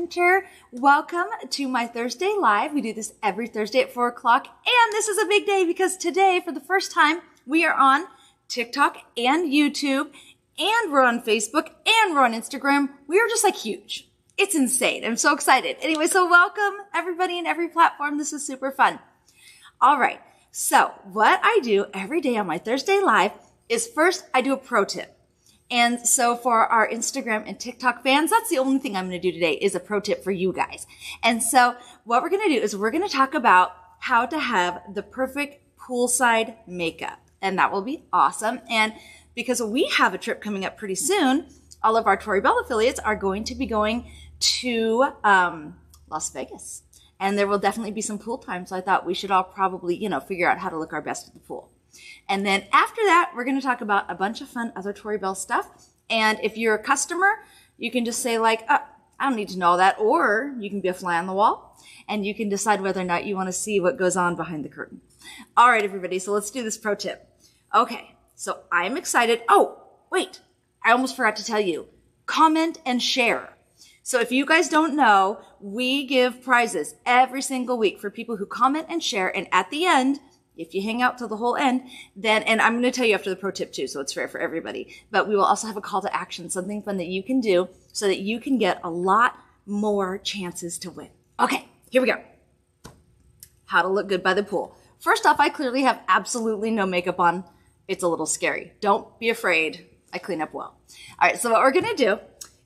Hunter. Welcome to my Thursday Live. We do this every Thursday at 4 o'clock. And this is a big day because today, for the first time, we are on TikTok and YouTube, and we're on Facebook, and we're on Instagram. We are just like huge. It's insane. I'm so excited. Anyway, so welcome everybody in every platform. This is super fun. All right. So what I do every day on my Thursday Live is first I do a pro tip. And so for our Instagram and TikTok fans, that's the only thing I'm going to do today is a pro tip for you guys. And so what we're going to do is we're going to talk about how to have the perfect poolside makeup. And that will be awesome. And because we have a trip coming up pretty soon, all of our Tori Bell affiliates are going to be going to Las Vegas. And there will definitely be some pool time. So I thought we should all probably, figure out how to look our best at the pool. And then after that, we're going to talk about a bunch of fun other Tori Bell stuff. And if you're a customer, you can just say like, I don't need to know that. Or you can be a fly on the wall and you can decide whether or not you want to see what goes on behind the curtain. All right, everybody. So let's do this pro tip. Okay. So I'm excited. Oh, wait. I almost forgot to tell you. Comment and share. So if you guys don't know, we give prizes every single week for people who comment and share. And at the end, if you hang out till the whole end, then, and I'm going to tell you after the pro tip too, so it's fair for everybody, but we will also have a call to action, something fun that you can do so that you can get a lot more chances to win. Okay, here we go. How to look good by the pool. First off, I clearly have absolutely no makeup on. It's a little scary. Don't be afraid. I clean up well. All right, so what we're going to do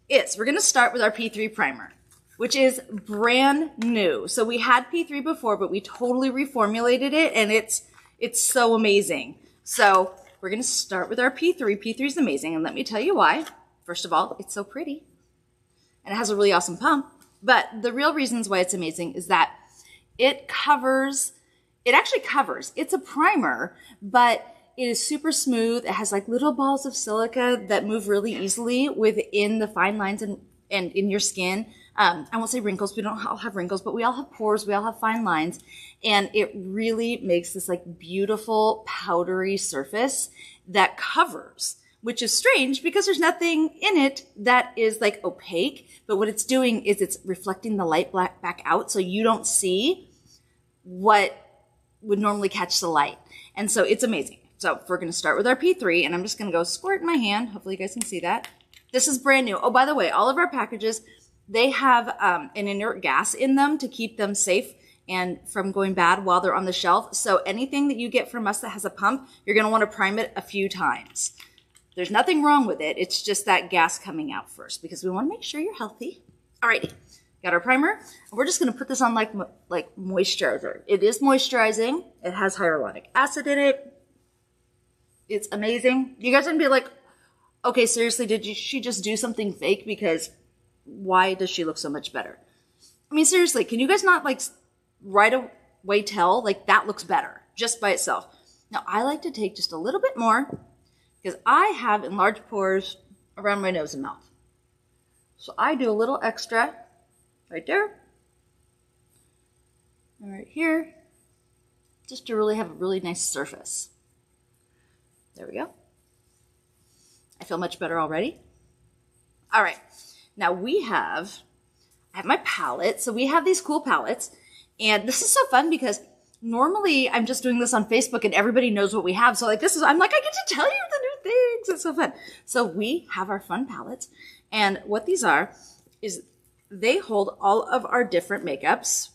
is we're going to start with our P3 primer, which is brand new. So we had P3 before, but we totally reformulated it, and it's so amazing. So we're going to start with our P3. P3 is amazing, and let me tell you why. First of all, it's so pretty, and it has a really awesome pump. But the real reasons why it's amazing is that it actually covers. It's a primer, but it is super smooth. It has like little balls of silica that move really easily within the fine lines and in your skin. I won't say wrinkles. We don't all have wrinkles, but we all have pores. We all have fine lines. And it really makes this like beautiful powdery surface that covers, which is strange because there's nothing in it that is like opaque. But what it's doing is it's reflecting the light back out. So you don't see what would normally catch the light. And so it's amazing. So we're going to start with our P3, and I'm just going to go squirt in my hand. Hopefully you guys can see that. This is brand new. Oh, by the way, all of our packages, they have an inert gas in them to keep them safe and from going bad while they're on the shelf. So anything that you get from us that has a pump, you're going to want to prime it a few times. There's nothing wrong with it. It's just that gas coming out first because we want to make sure you're healthy. Alrighty, got our primer. We're just going to put this on like moisturizer. It is moisturizing. It has hyaluronic acid in it. It's amazing. You guys are going to be like, okay, seriously, she just do something fake? Because why does she look so much better? I mean, seriously, can you guys not like right away tell like that looks better just by itself? Now, I like to take just a little bit more because I have enlarged pores around my nose and mouth. So I do a little extra right there and right here just to really have a really nice surface. There we go. I feel much better already. All right. Now I have my palette. So we have these cool palettes. And this is so fun because normally I'm just doing this on Facebook and everybody knows what we have. So I'm like, I get to tell you the new things. It's so fun. So we have our fun palettes. And what these are is they hold all of our different makeups.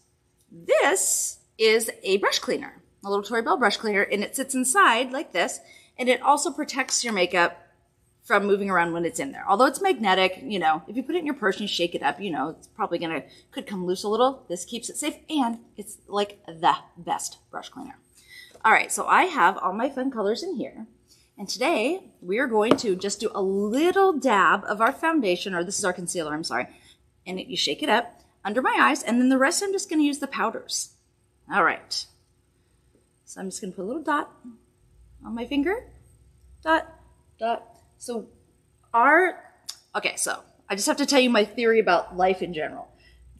This is a brush cleaner, a little Tori Bell brush cleaner, and it sits inside like this. And it also protects your makeup from moving around when it's in there. Although it's magnetic, if you put it in your purse and you shake it up, it's probably could come loose a little. This keeps it safe, and it's like the best brush cleaner. All right, so I have all my fun colors in here. And today we are going to just do a little dab of our foundation, or this is our concealer, I'm sorry. And you shake it up under my eyes, and then the rest I'm just gonna use the powders. All right. So I'm just gonna put a little dot on my finger, dot, dot. So so I just have to tell you my theory about life in general,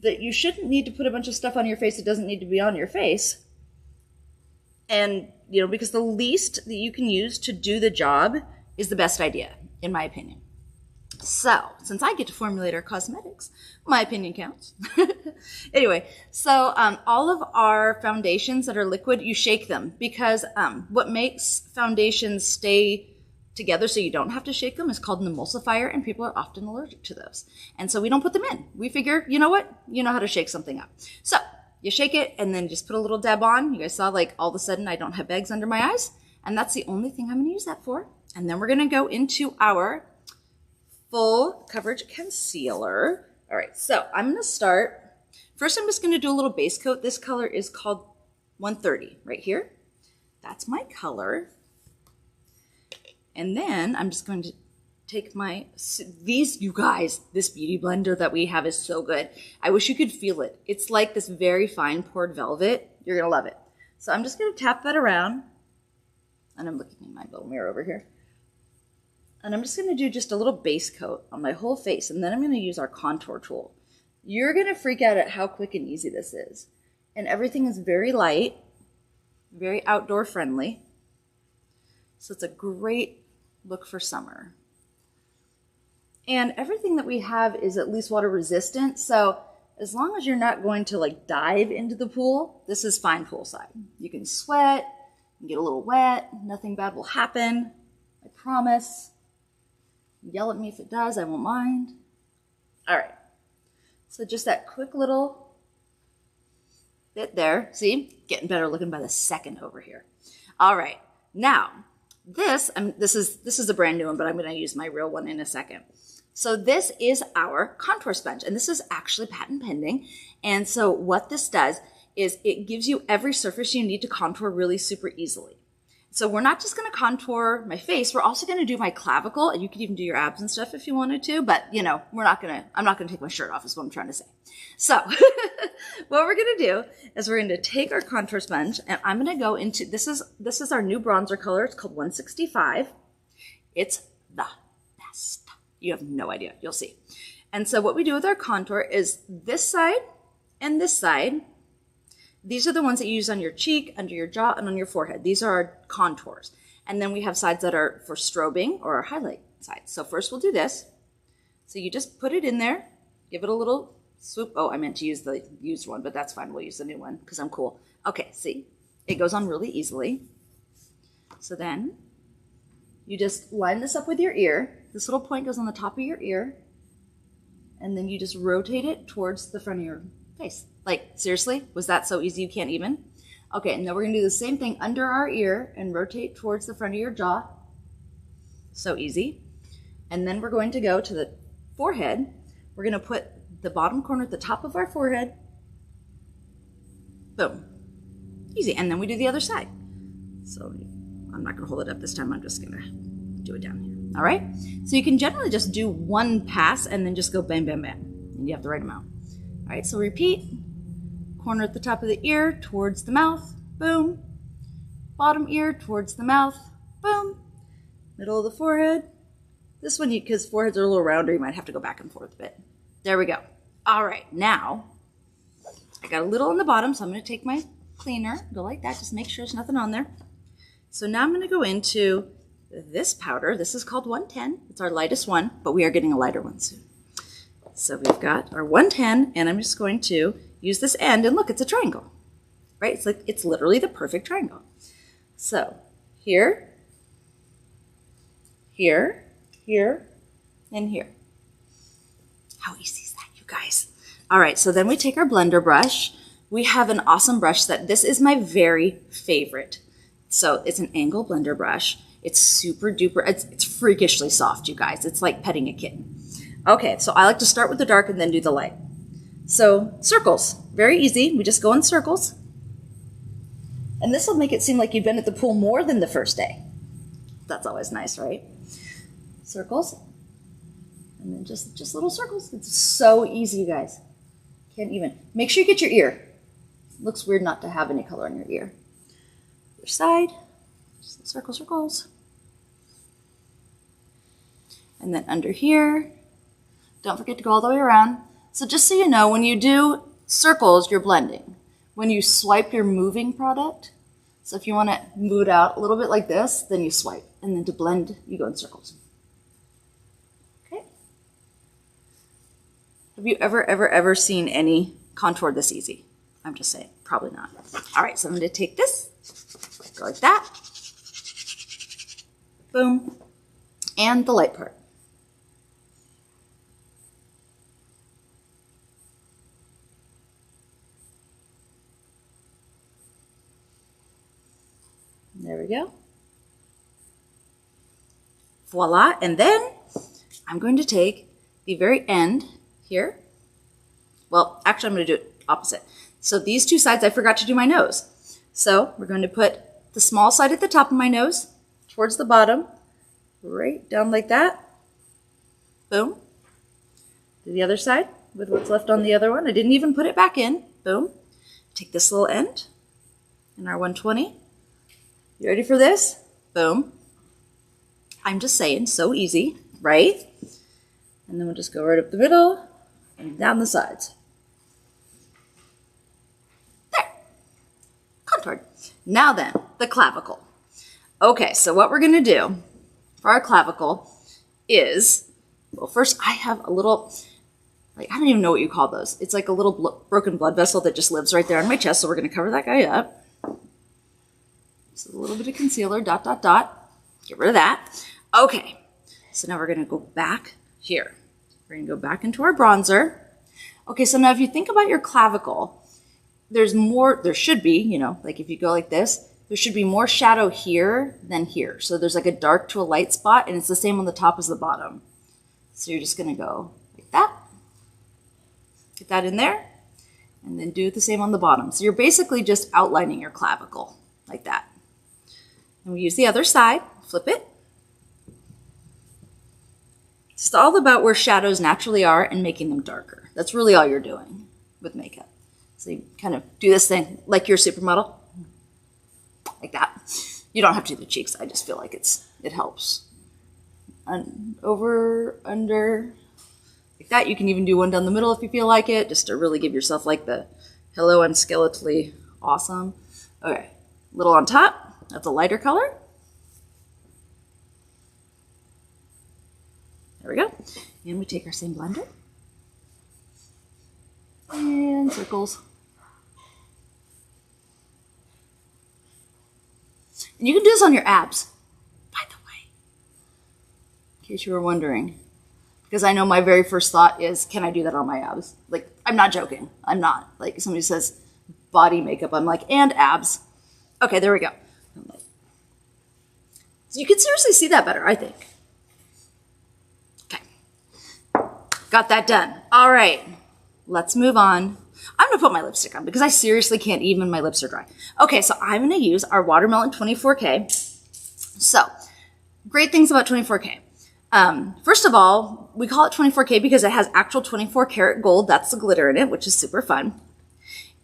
that you shouldn't need to put a bunch of stuff on your face that doesn't need to be on your face. And, because the least that you can use to do the job is the best idea, in my opinion. So, since I get to formulate our cosmetics, my opinion counts. Anyway, so all of our foundations that are liquid, you shake them because what makes foundations stay together so you don't have to shake them is called an emulsifier, and people are often allergic to those. And so we don't put them in. We figure, you know what? You know how to shake something up. So you shake it and then just put a little dab on. You guys saw, like, all of a sudden I don't have bags under my eyes. And that's the only thing I'm going to use that for. And then we're going to go into our full coverage concealer. All right, so I'm going to start. First, I'm just going to do a little base coat. This color is called 130 right here. That's my color. And then I'm just going to take you guys, this beauty blender that we have is so good. I wish you could feel it. It's like this very fine poured velvet. You're going to love it. So I'm just going to tap that around. And I'm looking in my little mirror over here. And I'm just going to do just a little base coat on my whole face. And then I'm going to use our contour tool. You're going to freak out at how quick and easy this is. And everything is very light, very outdoor friendly. So it's a great look for summer. And everything that we have is at least water resistant. So as long as you're not going to like dive into the pool, this is fine poolside. You can sweat, you can get a little wet, nothing bad will happen. I promise. Yell at me if it does, I won't mind. All right. So just that quick little bit there. See? Getting better looking by the second over here. All right. Now, this is a brand new one, but I'm going to use my real one in a second. So this is our contour sponge, and this is actually patent pending. And so what this does is it gives you every surface you need to contour really super easily. So we're not just going to contour my face. We're also going to do my clavicle, and you could even do your abs and stuff if you wanted to, but you know, I'm not going to take my shirt off is what I'm trying to say. So what we're going to do is we're going to take our contour sponge, and I'm going to go into, this is our new bronzer color. It's called 165. It's the best. You have no idea. You'll see. And so what we do with our contour is this side and this side. These are the ones that you use on your cheek, under your jaw, and on your forehead. These are our contours. And then we have sides that are for strobing or our highlight sides. So first we'll do this. So you just put it in there, give it a little swoop. Oh, I meant to use the used one, but that's fine. We'll use the new one because I'm cool. Okay, see? It goes on really easily. So then you just line this up with your ear. This little point goes on the top of your ear. And then you just rotate it towards the front of your face. Like, seriously? Was that so easy you can't even? Okay, and then we're going to do the same thing under our ear and rotate towards the front of your jaw. So easy. And then we're going to go to the forehead. We're going to put the bottom corner at the top of our forehead. Boom. Easy. And then we do the other side. So I'm not going to hold it up this time. I'm just going to do it down here. All right? So you can generally just do one pass and then just go bam, bam, bam. And you have the right amount. All right, so repeat. Corner at the top of the ear towards the mouth, boom. Bottom ear towards the mouth, boom. Middle of the forehead. This one, because foreheads are a little rounder, you might have to go back and forth a bit. There we go. All right, now I got a little on the bottom, so I'm going to take my cleaner, go like that, just make sure there's nothing on there. So now I'm going to go into this powder. This is called 110. It's our lightest one, but we are getting a lighter one soon. So we've got our 110, and I'm just going to use this end, and look, it's a triangle, right? It's literally the perfect triangle. So here, here, here, and here. How easy is that, you guys? All right, so then we take our blender brush. We have an awesome brush this is my very favorite. So it's an angle blender brush. It's super duper, it's freakishly soft, you guys. It's like petting a kitten. Okay, so I like to start with the dark and then do the light. So circles, very easy. We just go in circles. And this will make it seem like you've been at the pool more than the first day. That's always nice, right? Circles. And then just little circles. It's so easy, you guys. Can't even. Make sure you get your ear. It looks weird not to have any color on your ear. Your side. Just circle, circles. And then under here. Don't forget to go all the way around. So just so you know, when you do circles, you're blending. When you swipe your moving product, so if you want to move it out a little bit like this, then you swipe. And then to blend, you go in circles. Okay? Have you ever seen any contour this easy? I'm just saying, probably not. All right, so I'm going to take this, go like that. Boom. And the light part. There we go. Voila. And then I'm going to take the very end here. Well, actually, I'm going to do it opposite. So these two sides, I forgot to do my nose. So we're going to put the small side at the top of my nose towards the bottom, right down like that. Boom. Do the other side with what's left on the other one. I didn't even put it back in. Boom. Take this little end in our 120. You ready for this? Boom. I'm just saying, so easy, right? And then we'll just go right up the middle and down the sides. There. Contoured. Now then, the clavicle. Okay, so what we're going to do for our clavicle is, well, first I have a little, like, I don't even know what you call those. It's like a little broken blood vessel that just lives right there on my chest, so we're going to cover that guy up. So a little bit of concealer, dot, dot, dot. Get rid of that. Okay, so now we're going to go back here. We're going to go back into our bronzer. Okay, so now if you think about your clavicle, there's more, there should be, you know, like if you go like this, there should be more shadow here than here. So there's like a dark to a light spot, and it's the same on the top as the bottom. So you're just going to go like that. Get that in there, and then do the same on the bottom. So you're basically just outlining your clavicle like that. And we use the other side, flip it. It's all about where shadows naturally are and making them darker. That's really all you're doing with makeup. So you kind of do this thing like you're a supermodel, like that. You don't have to do the cheeks. I just feel like it helps. And over, under, like that. You can even do one down the middle if you feel like it, just to really give yourself like the hello, I'm skeletally awesome. Okay, a little on top of the lighter color. There we go. And we take our same blender and circles. And you can do this on your abs, by the way, in case you were wondering. Because I know my very first thought is, can I do that on my abs? Like, I'm not joking. I'm not. Like, somebody says body makeup, I'm like, and abs. Okay, there we go. So you can seriously see that better, I think. Okay. Got that done. All right. Let's move on. I'm going to put my lipstick on because I seriously can't even, my lips are dry. Okay, so I'm going to use our Watermelon 24K. So, great things about 24K. First of all, we call it 24K because it has actual 24 karat gold. That's the glitter in it, which is super fun.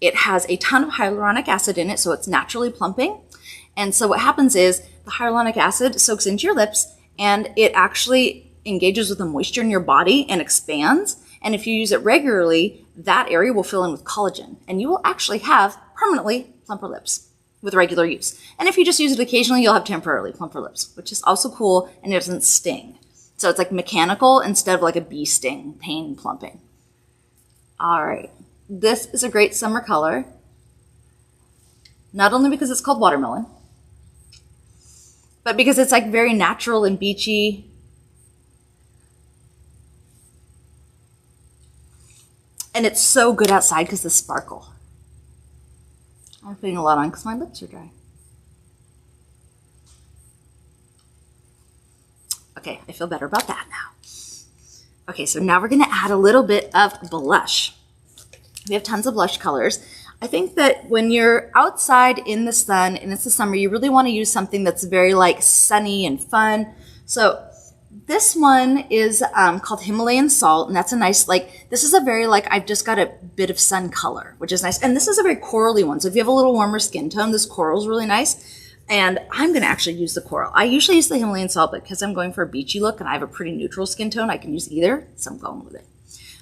It has a ton of hyaluronic acid in it, so it's naturally plumping. And so what happens is the hyaluronic acid soaks into your lips and it actually engages with the moisture in your body and expands. And if you use it regularly, that area will fill in with collagen and you will actually have permanently plumper lips with regular use. And if you just use it occasionally, you'll have temporarily plumper lips, which is also cool and it doesn't sting. So it's like mechanical instead of like a bee sting, pain plumping. All right. This is a great summer color. Not only because it's called watermelon, but because it's like very natural and beachy. And it's so good outside because the sparkle. I'm putting a lot on because my lips are dry. Okay, I feel better about that now. Okay, so now we're going to add a little bit of blush. We have tons of blush colors. I think that when you're outside in the sun and it's the summer, you really want to use something that's very like sunny and fun. So this one is called Himalayan Salt, and that's a nice, like, this is a very like, I've just got a bit of sun color, which is nice. And this is a very corally one. So if you have a little warmer skin tone, this coral is really nice. And I'm going to actually use the coral. I usually use the Himalayan Salt, but because I'm going for a beachy look and I have a pretty neutral skin tone, I can use either. So I'm going with it.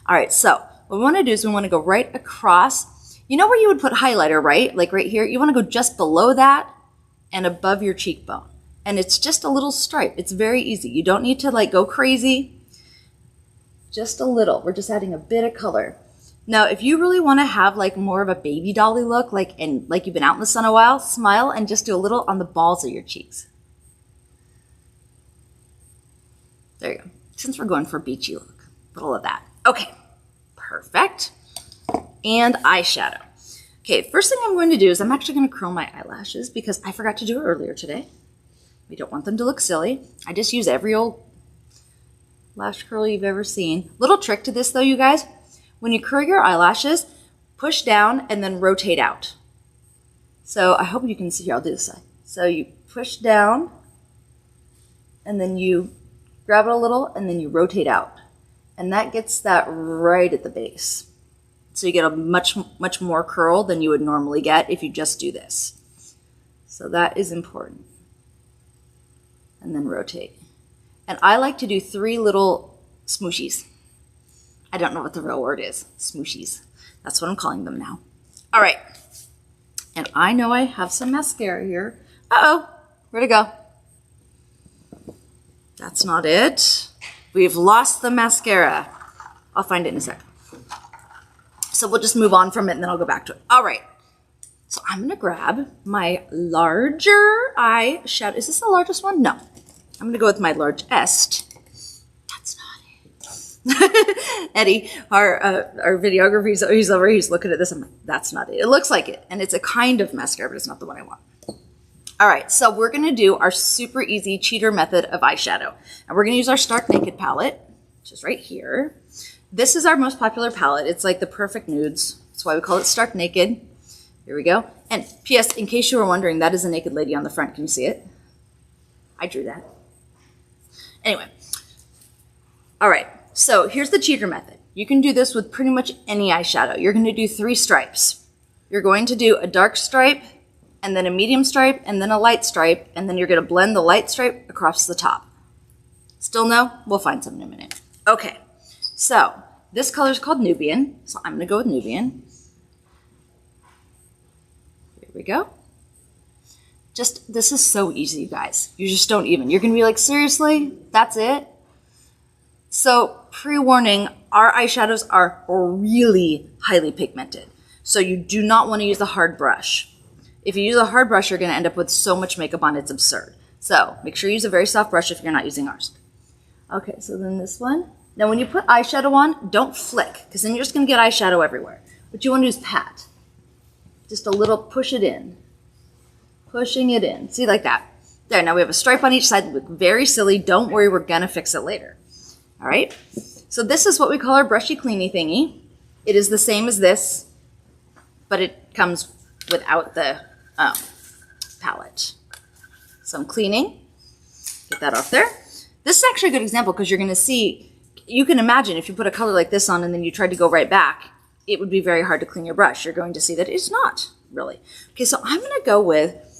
All right, so what we want to do is we want to go right across. You know where you would put highlighter, right? Like right here. You want to go just below that and above your cheekbone. And it's just a little stripe. It's very easy. You don't need to like go crazy. Just a little. We're just adding a bit of color. Now, if you really want to have like more of a baby dolly look, like you've been out in the sun a while, smile and just do a little on the balls of your cheeks. There you go. Since we're going for a beachy look, a little of that. Okay, perfect. And eyeshadow. Okay, first thing I'm going to do is I'm actually going to curl my eyelashes because I forgot to do it earlier today. We don't want them to look silly. I just use every old lash curl you've ever seen. Little trick to this though, you guys. When you curl your eyelashes, push down and then rotate out. So I hope you can see here. I'll do this side. So you push down and then you grab it a little and then you rotate out. And that gets that right at the base. So you get a much more curl than you would normally get if you just do this. So that is important. And then rotate. And I like to do 3 little smooshies. I don't know what the real word is. Smooshies. That's what I'm calling them now. All right. And I know I have some mascara here. Uh-oh. Where'd it go? That's not it. We've lost the mascara. I'll find it in a sec. So we'll just move on from it and then I'll go back to it. All right. So I'm going to grab my larger eyeshadow. Is this the largest one? No. I'm going to go with my largest. That's not it. Eddie, our videographer, he's over here. He's looking at this. I'm like, that's not it. It looks like it. And it's a kind of mascara, but it's not the one I want. All right. So we're going to do our super easy cheater method of eyeshadow. And we're going to use our Stark Naked palette, which is right here. This is our most popular palette. It's like the perfect nudes. That's why we call it Stark Naked. Here we go. And P.S., in case you were wondering, that is a naked lady on the front. Can you see it? I drew that. Anyway. All right. So here's the cheater method. You can do this with pretty much any eyeshadow. You're going to do 3 stripes. You're going to do a dark stripe, and then a medium stripe, and then a light stripe, and then you're going to blend the light stripe across the top. Still no? We'll find some in a minute. Okay. So this color is called Nubian. So I'm going to go with Nubian. Here we go. This is so easy, you guys. You just don't even. You're going to be like, seriously? That's it? So pre-warning, our eyeshadows are really highly pigmented. So you do not want to use a hard brush. If you use a hard brush, you're going to end up with so much makeup on, it's absurd. So make sure you use a very soft brush if you're not using ours. Okay, so then this one. Now when you put eyeshadow on, don't flick, because then you're just going to get eyeshadow everywhere. What you want to do is pat. Just a little push it in. Pushing it in. See, like that. There, now we have a stripe on each side. Look very silly. Don't worry, we're going to fix it later. All right? So this is what we call our brushy cleany thingy. It is the same as this, but it comes without the palette. So I'm cleaning. Get that off there. This is actually a good example because you're going to see, you can imagine if you put a color like this on and then you tried to go right back, it would be very hard to clean your brush. You're going to see that it's not really. Okay, so I'm going to go with,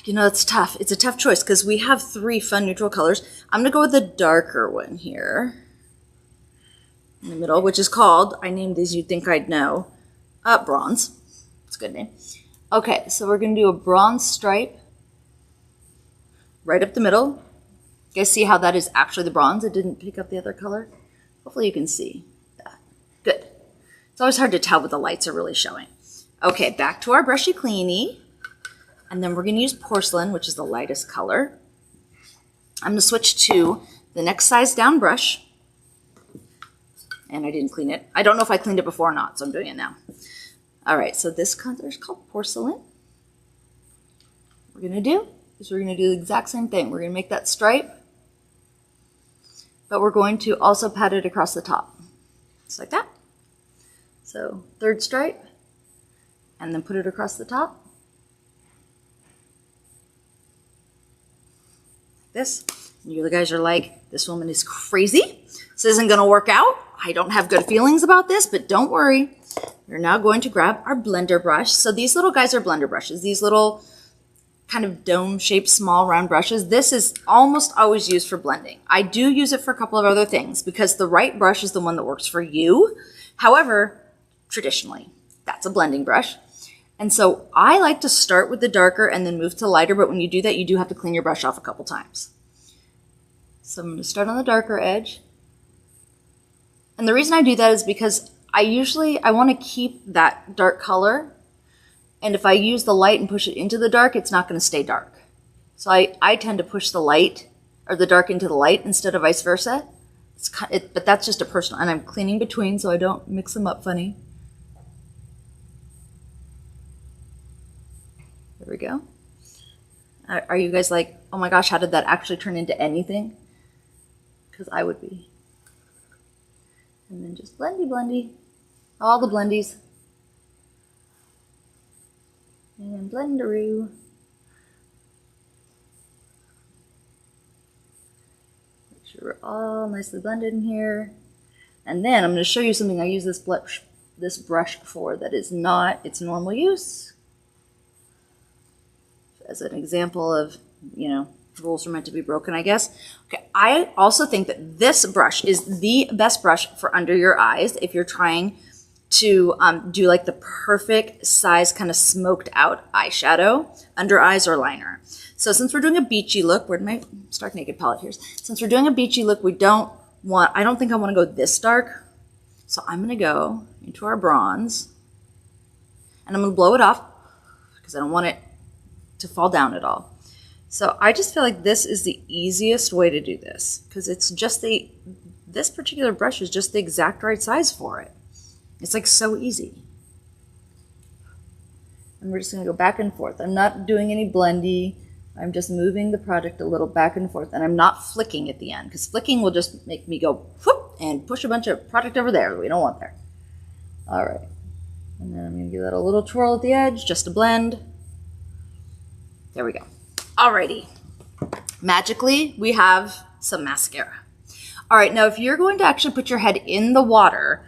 it's tough. It's a tough choice because we have 3 fun neutral colors. I'm going to go with the darker one here in the middle, which is called, I named these, you'd think I'd know, bronze. It's a good name. Okay, so we're going to do a bronze stripe right up the middle. You guys see how that is actually the bronze? It didn't pick up the other color. Hopefully you can see that. Good. It's always hard to tell what the lights are really showing. Okay, back to our brushy cleany. And then we're going to use porcelain, which is the lightest color. I'm going to switch to the next size down brush. And I didn't clean it. I don't know if I cleaned it before or not, so I'm doing it now. All right, so this color is called porcelain. What we're going to do is we're going to do the exact same thing. We're going to make that stripe, but we're going to also pat it across the top. Just like that. So 3rd stripe, and then put it across the top. Like this. And you guys are like, this woman is crazy. This isn't going to work out. I don't have good feelings about this, but don't worry. We're now going to grab our blender brush. So these little guys are blender brushes. These little kind of dome-shaped small round brushes. This is almost always used for blending. I do use it for a couple of other things because the right brush is the one that works for you. However, traditionally, that's a blending brush. And so I like to start with the darker and then move to lighter, but when you do that, you do have to clean your brush off a couple times. So I'm going to start on the darker edge, And the reason I do that is because I want to keep that dark color. And if I use the light and push it into the dark, it's not going to stay dark. So I tend to push the light or the dark into the light instead of vice versa. But that's just a personal, and I'm cleaning between so I don't mix them up funny. There we go. Are you guys like, oh my gosh, how did that actually turn into anything? Because I would be. And then just blendy, blendy. All the blendies. And blenderoo. Make sure we're all nicely blended in here. And then I'm going to show you something I use this brush for that is not its normal use. As an example of, rules are meant to be broken, I guess. Okay, I also think that this brush is the best brush for under your eyes if you're trying to do like the perfect size kind of smoked out eyeshadow, under eyes or liner. So since we're doing a beachy look, where'd my Stark Naked palette here? Since we're doing a beachy look, I don't think I want to go this dark. So I'm going to go into our bronze and I'm going to blow it off because I don't want it to fall down at all. So I just feel like this is the easiest way to do this because it's just this particular brush is just the exact right size for it. It's like so easy. And we're just going to go back and forth. I'm not doing any blendy. I'm just moving the product a little back and forth, and I'm not flicking at the end because flicking will just make me go whoop and push a bunch of product over there that we don't want there. All right. And then I'm going to give that a little twirl at the edge just to blend. There we go. Alrighty. Magically, we have some mascara. All right, now if you're going to actually put your head in the water,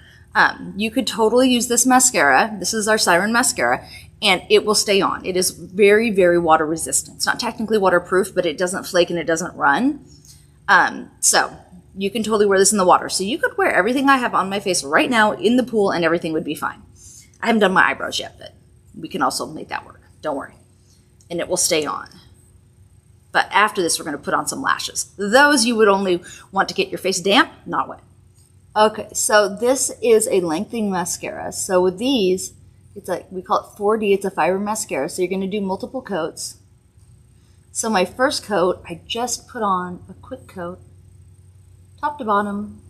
you could totally use this mascara. This is our Siren mascara, and it will stay on. It is very, very water resistant. It's not technically waterproof, but it doesn't flake and it doesn't run. So you can totally wear this in the water. So you could wear everything I have on my face right now in the pool and everything would be fine. I haven't done my eyebrows yet, but we can also make that work. Don't worry. And it will stay on. But after this, we're going to put on some lashes. Those you would only want to get your face damp, not wet. Okay, so this is a lengthening mascara. So with these, it's like, we call it 4D, it's a fiber mascara. So you're going to do multiple coats. So my first coat, I just put on a quick coat, top to bottom.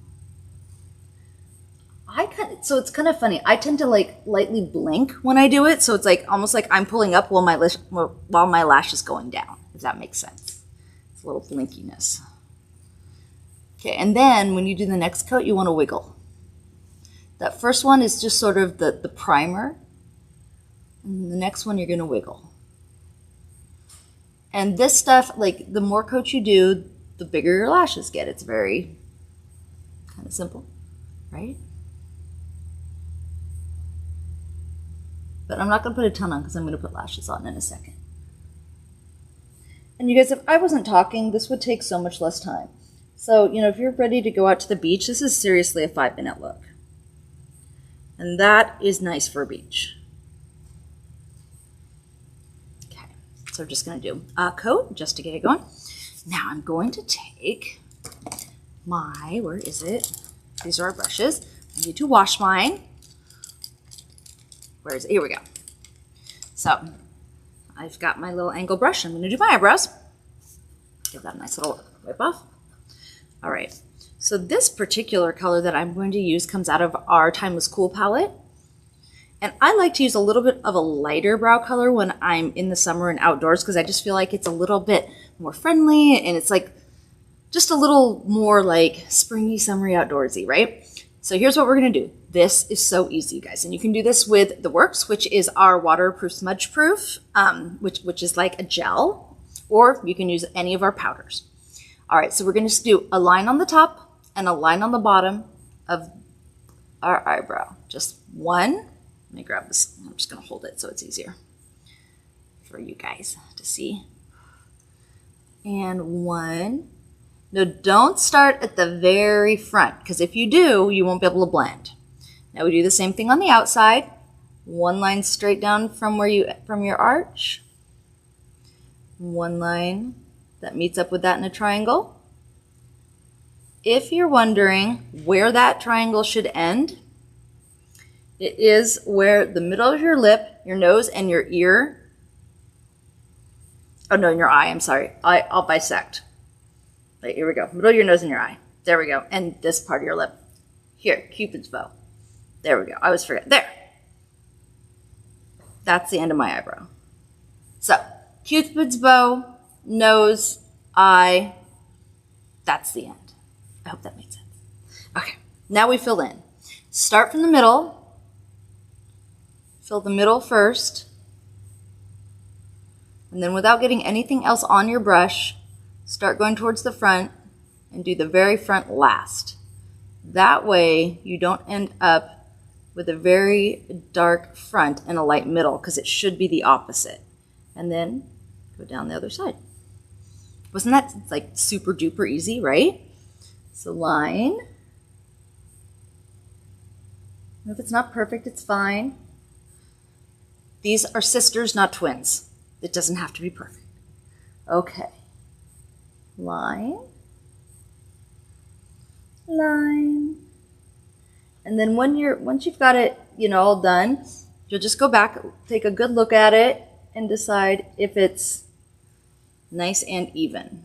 So it's kind of funny. I tend to like lightly blink when I do it. So it's like almost like I'm pulling up while my lash is going down, if that makes sense. It's a little blinkiness. Okay, and then when you do the next coat, you want to wiggle. That first one is just sort of the primer. And the next one, you're going to wiggle. And this stuff, like the more coats you do, the bigger your lashes get. It's very kind of simple, right? But I'm not going to put a ton on because I'm going to put lashes on in a second. And you guys, if I wasn't talking, this would take so much less time. So, if you're ready to go out to the beach, this is seriously a 5-minute look. And that is nice for a beach. Okay, so we're just going to do a coat just to get it going. Now I'm going to take where is it? These are our brushes. I need to wash mine. Where is it? Here we go. So I've got my little angle brush. I'm going to do my eyebrows. Give that a nice little wipe off. All right. So this particular color that I'm going to use comes out of our Timeless Cool palette. And I like to use a little bit of a lighter brow color when I'm in the summer and outdoors because I just feel like it's a little bit more friendly and it's like just a little more like springy, summery, outdoorsy, right? So here's what we're going to do. This is so easy, guys. And you can do this with The Works, which is our waterproof, smudge proof, which is like a gel, or you can use any of our powders. All right, so we're going to do a line on the top and a line on the bottom of our eyebrow. Just one. Let me grab this. I'm just going to hold it so it's easier for you guys to see. And one. Now, don't start at the very front, because if you do, you won't be able to blend. Now we do the same thing on the outside. One line straight down from your arch. One line that meets up with that in a triangle. if you're wondering where that triangle should end, it is where the middle of your lip, your nose, and your ear. Oh no, in your eye, I'm sorry. I'll bisect. Right, here we go. Middle of your nose and your eye. There we go. And this part of your lip. Here, Cupid's bow. There we go. I always forget. There. That's the end of my eyebrow. So, Cupid's bow, nose, eye. That's the end. I hope that made sense. Okay, now we fill in. Start from the middle. Fill the middle first. And then without getting anything else on your brush, start going towards the front and do the very front last. That way you don't end up with a very dark front and a light middle, because it should be the opposite. And then go down the other side. Wasn't that like super duper easy, right? So line. And if it's not perfect, it's fine. These are sisters, not twins. It doesn't have to be perfect. Okay. Line. Line. And then once you've got it, all done, you'll just go back, take a good look at it, and decide if it's nice and even.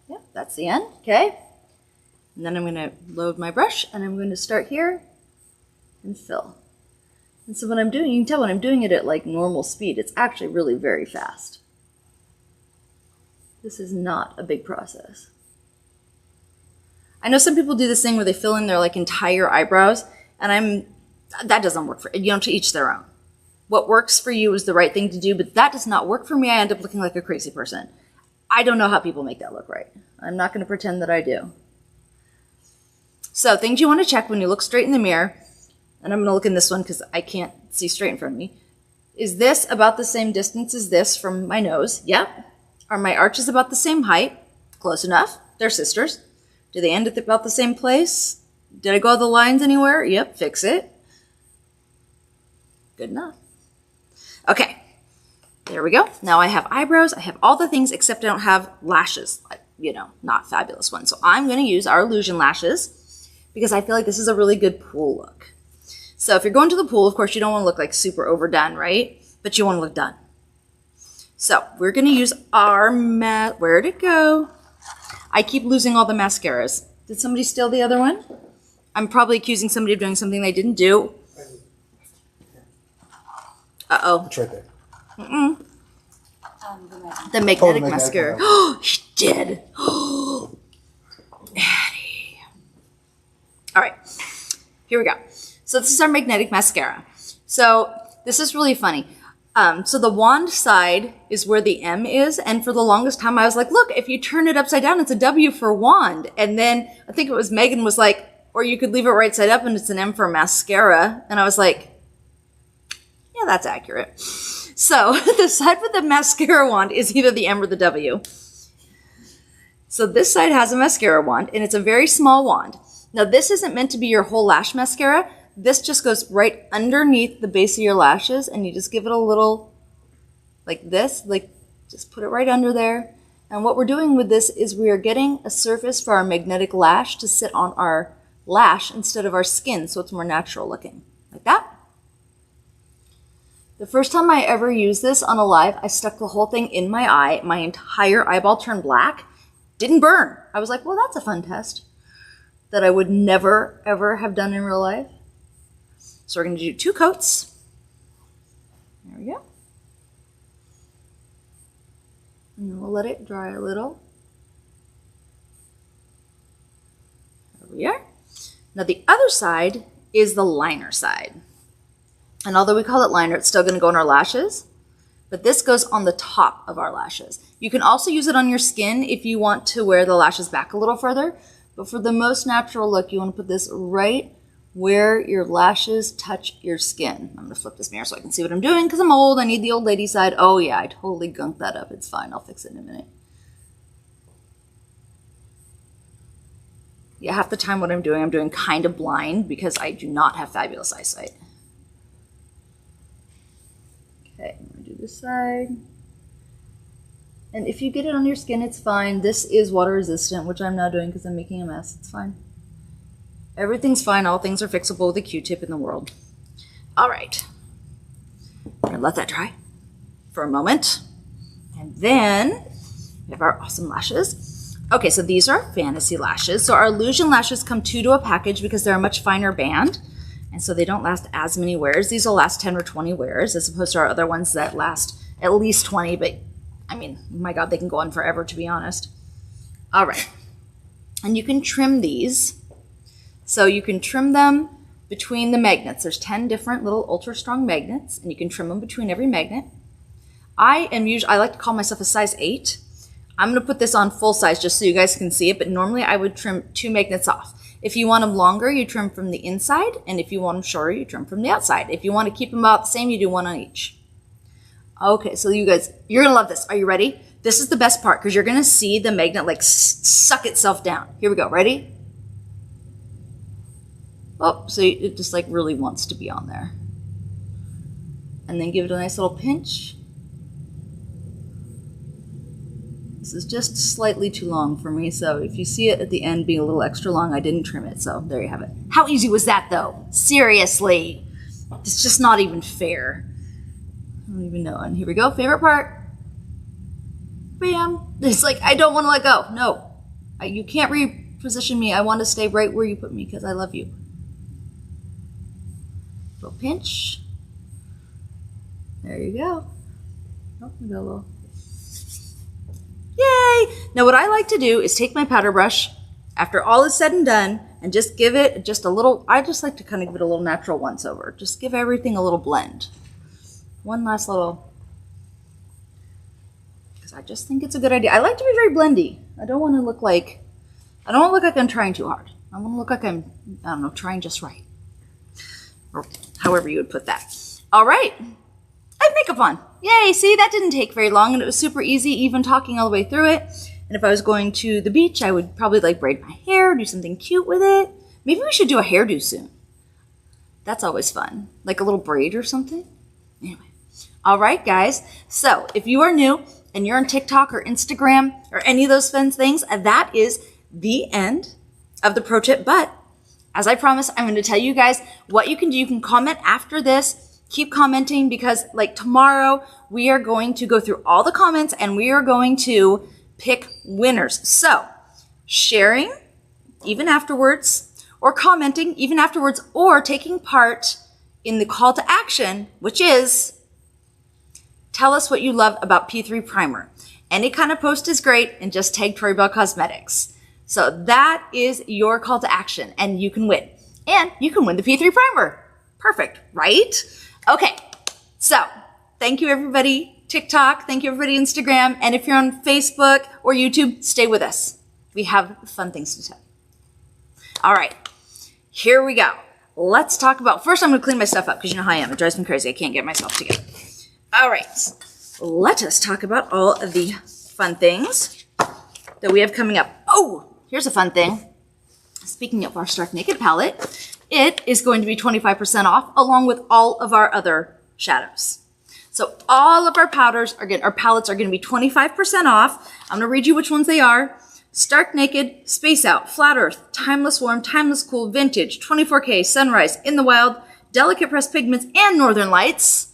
Yeah, that's the end, okay? And then I'm going to load my brush, and I'm going to start here and fill. And so when I'm doing, you can tell when I'm doing it at like normal speed, it's actually really very fast. This is not a big process. I know some people do this thing where they fill in their like entire eyebrows, and that doesn't work for, to each their own. What works for you is the right thing to do, but that does not work for me. I end up looking like a crazy person. I don't know how people make that look right. I'm not going to pretend that I do. So things you want to check when you look straight in the mirror, and I'm going to look in this one because I can't see straight in front of me. Is this about the same distance as this from my nose? Yep. Are my arches about the same height? Close enough. They're sisters. Do they end at about the same place? Did I go the lines anywhere? Yep, fix it. Good enough. Okay, there we go. Now I have eyebrows. I have all the things except I don't have lashes, not fabulous ones. So I'm going to use our Illusion lashes because I feel like this is a really good pool look. So if you're going to the pool, of course, you don't want to look like super overdone, right? But you want to look done. So we're going to use our where'd it go? I keep losing all the mascaras. Did somebody steal the other one? I'm probably accusing somebody of doing something they didn't do. Uh-oh. It's right there. The magnetic mascara. Oh, he did. Addie. All right. Here we go. So this is our magnetic mascara. So this is really funny. So the wand side is where the M is. And for the longest time, I was like, look, if you turn it upside down, it's a W for wand. And then I think it was Megan was like, or you could leave it right side up and it's an M for mascara. And I was like, yeah, that's accurate. So the side with the mascara wand is either the M or the W. So this side has a mascara wand, and it's a very small wand. Now this isn't meant to be your whole lash mascara. This just goes right underneath the base of your lashes, and you just give it a little, like this, like just put it right under there. And what we're doing with this is we are getting a surface for our magnetic lash to sit on our lash instead of our skin, so it's more natural looking, like that. The first time I ever used this on a live, I stuck the whole thing in my eye. My entire eyeball turned black. Didn't burn. I was like, well, that's a fun test that I would never, ever have done in real life. So we're going to do 2 coats. There we go. And then we'll let it dry a little. There we are. Now the other side is the liner side. And although we call it liner, it's still going to go on our lashes. But this goes on the top of our lashes. You can also use it on your skin if you want to wear the lashes back a little further. But for the most natural look, you want to put this right where your lashes touch your skin. I'm going to flip this mirror so I can see what I'm doing because I'm old. I need the old lady side. Oh yeah, I totally gunked that up. It's fine. I'll fix it in a minute. Yeah, half the time what I'm doing kind of blind because I do not have fabulous eyesight. Okay, I'm going to do this side. And if you get it on your skin, it's fine. This is water resistant, which I'm now doing because I'm making a mess. It's fine. Everything's fine. All things are fixable with a Q-tip in the world. All right. We're going to let that dry for a moment. And then we have our awesome lashes. Okay, so these are fantasy lashes. So our illusion lashes come 2 to a package because they're a much finer band. And so they don't last as many wears. These will last 10 or 20 wears as opposed to our other ones that last at least 20, but I mean, my God, they can go on forever, to be honest. All right. And you can trim these. So you can trim them between the magnets. There's 10 different little ultra strong magnets, and you can trim them between every magnet. I like to call myself a size 8. I'm going to put this on full size just so you guys can see it, but normally I would trim 2 magnets off. If you want them longer, you trim from the inside, and if you want them shorter, you trim from the outside. If you want to keep them about the same, you do 1 on each. Okay, so you guys, you're gonna love this. Are you ready? This is the best part because you're gonna see the magnet like suck itself down. Here we go. Ready? Oh, so it just like really wants to be on there. And then give it a nice little pinch. This is just slightly too long for me, so if you see it at the end being a little extra long, I didn't trim it, so there you have it. How easy was that though? Seriously. It's just not even fair. I don't even know. And here we go. Favorite part. Bam. It's like, I don't want to let go. No. You can't reposition me. I want to stay right where you put me because I love you. Little pinch. There you go. Oh, we got a little. Yay! Now what I like to do is take my powder brush after all is said and done and just give it just a little, I just like to kind of give it a little natural once over. Just give everything a little blend. One last little, because I just think it's a good idea. I like to be very blendy. I don't want to look like I'm trying too hard. I want to look like I'm, I don't know, trying just right. Or however you would put that. All right. I have makeup on. Yay, see, that didn't take very long, and it was super easy, even talking all the way through it. And if I was going to the beach, I would probably like braid my hair, do something cute with it. Maybe we should do a hairdo soon. That's always fun. Like a little braid or something. Anyway. All right, guys. So if you are new and you're on TikTok or Instagram or any of those fun things, that is the end of the pro tip. But as I promised, I'm going to tell you guys what you can do. You can comment after this. Keep commenting because like tomorrow we are going to go through all the comments and we are going to pick winners. So sharing even afterwards, or commenting even afterwards, or taking part in the call to action, which is tell us what you love about P3 Primer. Any kind of post is great, and just tag Tori Bell Cosmetics. So that is your call to action, and you can win. And you can win the P3 Primer. Perfect, right? Okay, so thank you everybody TikTok, thank you everybody Instagram, and if you're on Facebook or YouTube, stay with us. We have fun things to tell you. All right, here we go. Let's talk about, first I'm gonna clean my stuff up because you know how I am. It drives me crazy. I can't get myself together. All right, let us talk about all of the fun things that we have coming up. Oh, here's a fun thing. Speaking of our Stark Naked palette, it is going to be 25% off along with all of our other shadows. So all of our palettes are going to be 25% off. I'm going to read you which ones they are. Stark Naked, Space Out, Flat Earth, Timeless Warm, Timeless Cool, Vintage, 24K, Sunrise, In the Wild, Delicate Pressed Pigments, and Northern Lights.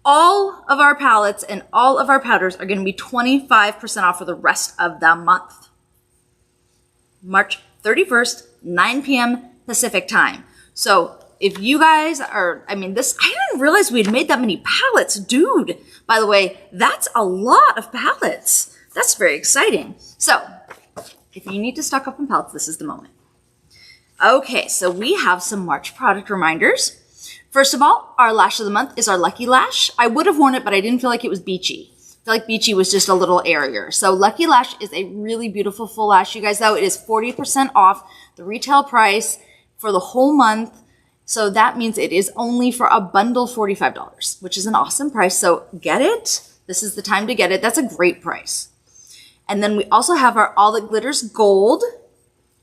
All of our palettes and all of our powders are going to be 25% off for the rest of the month. March 31st, 9 p.m. Pacific time. So if you guys are, I didn't realize we had made that many palettes. Dude, by the way, that's a lot of palettes. That's very exciting. So if you need to stock up on palettes, this is the moment. Okay, so we have some March product reminders. First of all, our lash of the month is our Lucky Lash. I would have worn it, but I didn't feel like it was beachy. I feel like beachy was just a little airier. So Lucky Lash is a really beautiful full lash. You guys know it is 40% off the retail price for the whole month. So that means it is only for a bundle $45, which is an awesome price. So get it. This is the time to get it. That's a great price. And then we also have our All That Glitters Gold,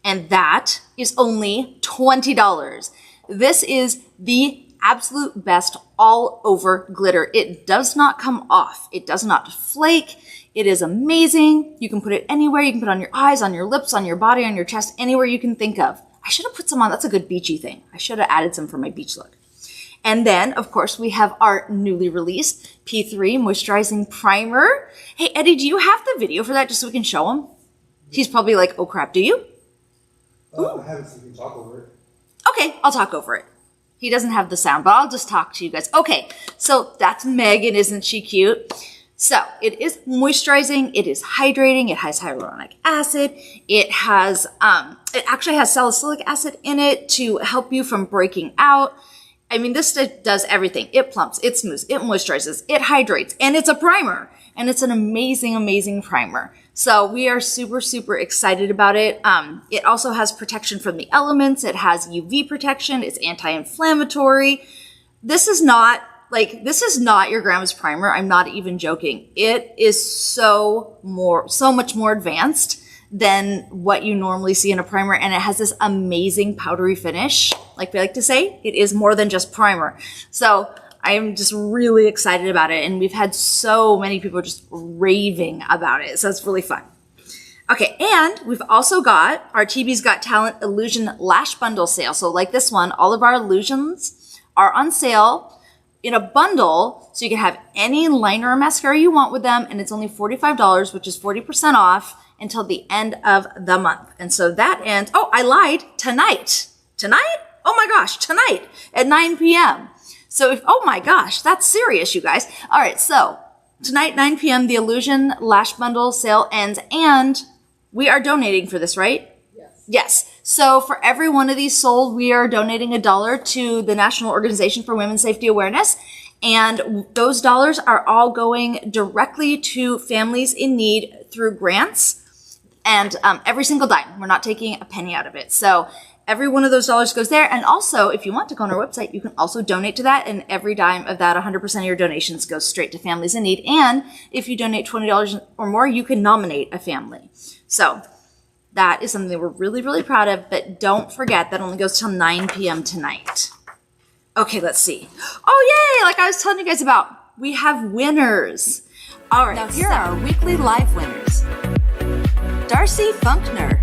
and that is only $20. This is the absolute best all over glitter. It does not come off. It does not flake. It is amazing. You can put it anywhere. You can put it on your eyes, on your lips, on your body, on your chest, anywhere you can think of. I should have put some on. That's a good beachy thing. I should have added some for my beach look. And then, of course, we have our newly released P3 Moisturizing Primer. Hey, Eddie, do you have the video for that just so we can show him? He's probably like, oh crap, do you? I haven't seen you talk over it. Okay, I'll talk over it. He doesn't have the sound, but I'll just talk to you guys. Okay, so that's Megan, isn't she cute? So it is moisturizing, it is hydrating, it has hyaluronic acid, it has, it actually has salicylic acid in it to help you from breaking out. I mean, this does everything. It plumps, it smooths, it moisturizes, it hydrates, and it's a primer. And it's an amazing, amazing primer. So we are super, super excited about it. It also has protection from the elements. It has UV protection. It's anti-inflammatory. This is not your grandma's primer. I'm not even joking. It is so much more advanced than what you normally see in a primer. And it has this amazing powdery finish. Like we like to say, it is more than just primer. So I'm just really excited about it. And we've had so many people just raving about it. So it's really fun. Okay, and we've also got our TB's Got Talent Illusion Lash Bundle sale. So like this one, all of our illusions are on sale in a bundle. So you can have any liner or mascara you want with them. And it's only $45, which is 40% off until the end of the month. And so that ends, oh, I lied, tonight. Tonight? Oh my gosh, tonight at 9 p.m. So oh my gosh, that's serious, you guys. All right, so tonight, 9 p.m., the Illusion Lash Bundle sale ends, and we are donating for this, right? Yes. Yes. So for every one of these sold, we are donating $1 to the National Organization for Women's Safety Awareness. And those dollars are all going directly to families in need through grants. And every single dime, we're not taking a penny out of it. So every one of those dollars goes there. And also, if you want to go on our website, you can also donate to that. And every dime of that, 100% of your donations goes straight to families in need. And if you donate $20 or more, you can nominate a family. So that is something that we're really, really proud of. But don't forget, that only goes till 9 p.m. tonight. Okay, let's see. Oh, yay! Like I was telling you guys about, we have winners. All right. Now here are our weekly live winners. Darcy Funkner.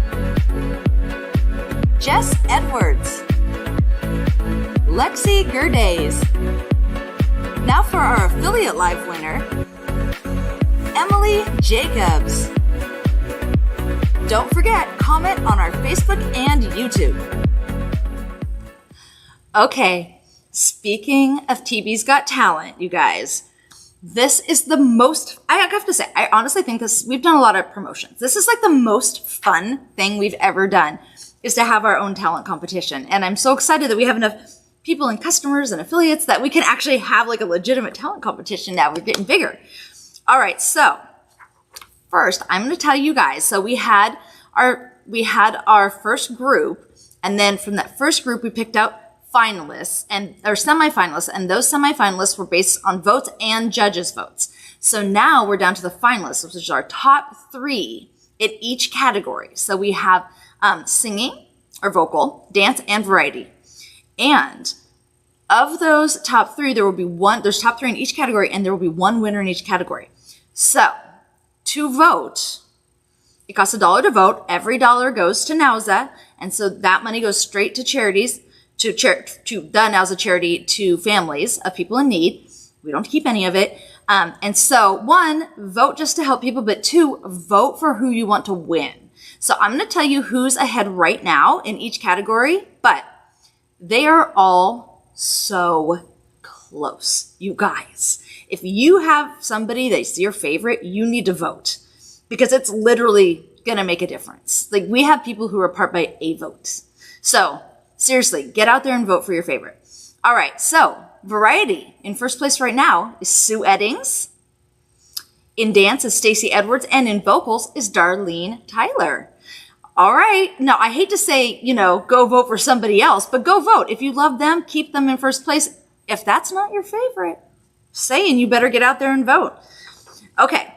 Jess Edwards. Lexi Gerdays. Now for our affiliate live winner, Emily Jacobs. Don't forget, comment on our Facebook and YouTube. Okay, speaking of TB's Got Talent, you guys, this is the most, I have to say, I honestly think we've done a lot of promotions. This is like the most fun thing we've ever done, is to have our own talent competition. And I'm so excited that we have enough people and customers and affiliates that we can actually have like a legitimate talent competition now. We're getting bigger. All right, so first I'm going to tell you guys, so we had our first group, and then from that first group we picked out finalists or semifinalists, and those semifinalists were based on votes and judges' votes. So now we're down to the finalists, which is our top 3 in each category. So we have singing or vocal, dance, and variety. And of those top 3, there's top 3 in each category, and there will be one winner in each category. So to vote, it costs $1 to vote. Every dollar goes to NAWSA, and so that money goes straight to charities, to the NAWSA charity, to families of people in need. We don't keep any of it. And so 1, vote just to help people, but 2, vote for who you want to win. So I'm going to tell you who's ahead right now in each category, but they are all so close, you guys. If you have somebody that's your favorite, you need to vote, because it's literally going to make a difference. Like, we have people who are part by a vote. So seriously, get out there and vote for your favorite. All right, so variety in first place right now is Sue Eddings. In dance is Stacey Edwards, and in vocals is Darlene Tyler. All right. Now, I hate to say, go vote for somebody else, but go vote. If you love them, keep them in first place. If that's not your favorite, saying you better get out there and vote. Okay.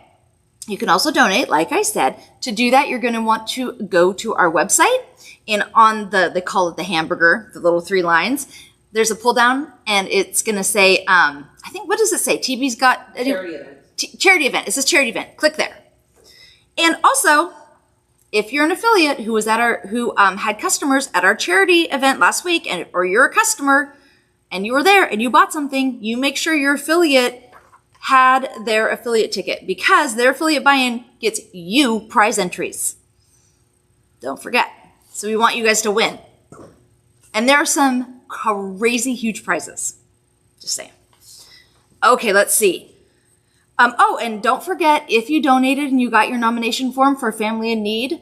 You can also donate, like I said. To do that, you're going to want to go to our website, and on they call it the hamburger, the little 3 lines. there's a pull down and it's going to say, I think, what does it say? TB's got Charity event. Charity event. It says charity event. Click there. And also, if you're an affiliate who was at who had customers at our charity event last week, or you're a customer and you were there and you bought something, you make sure your affiliate had their affiliate ticket, because their affiliate buy-in gets you prize entries. Don't forget. So we want you guys to win. And there are some crazy huge prizes. Just saying. Okay, let's see. Oh, and don't forget, if you donated and you got your nomination form for Family in Need,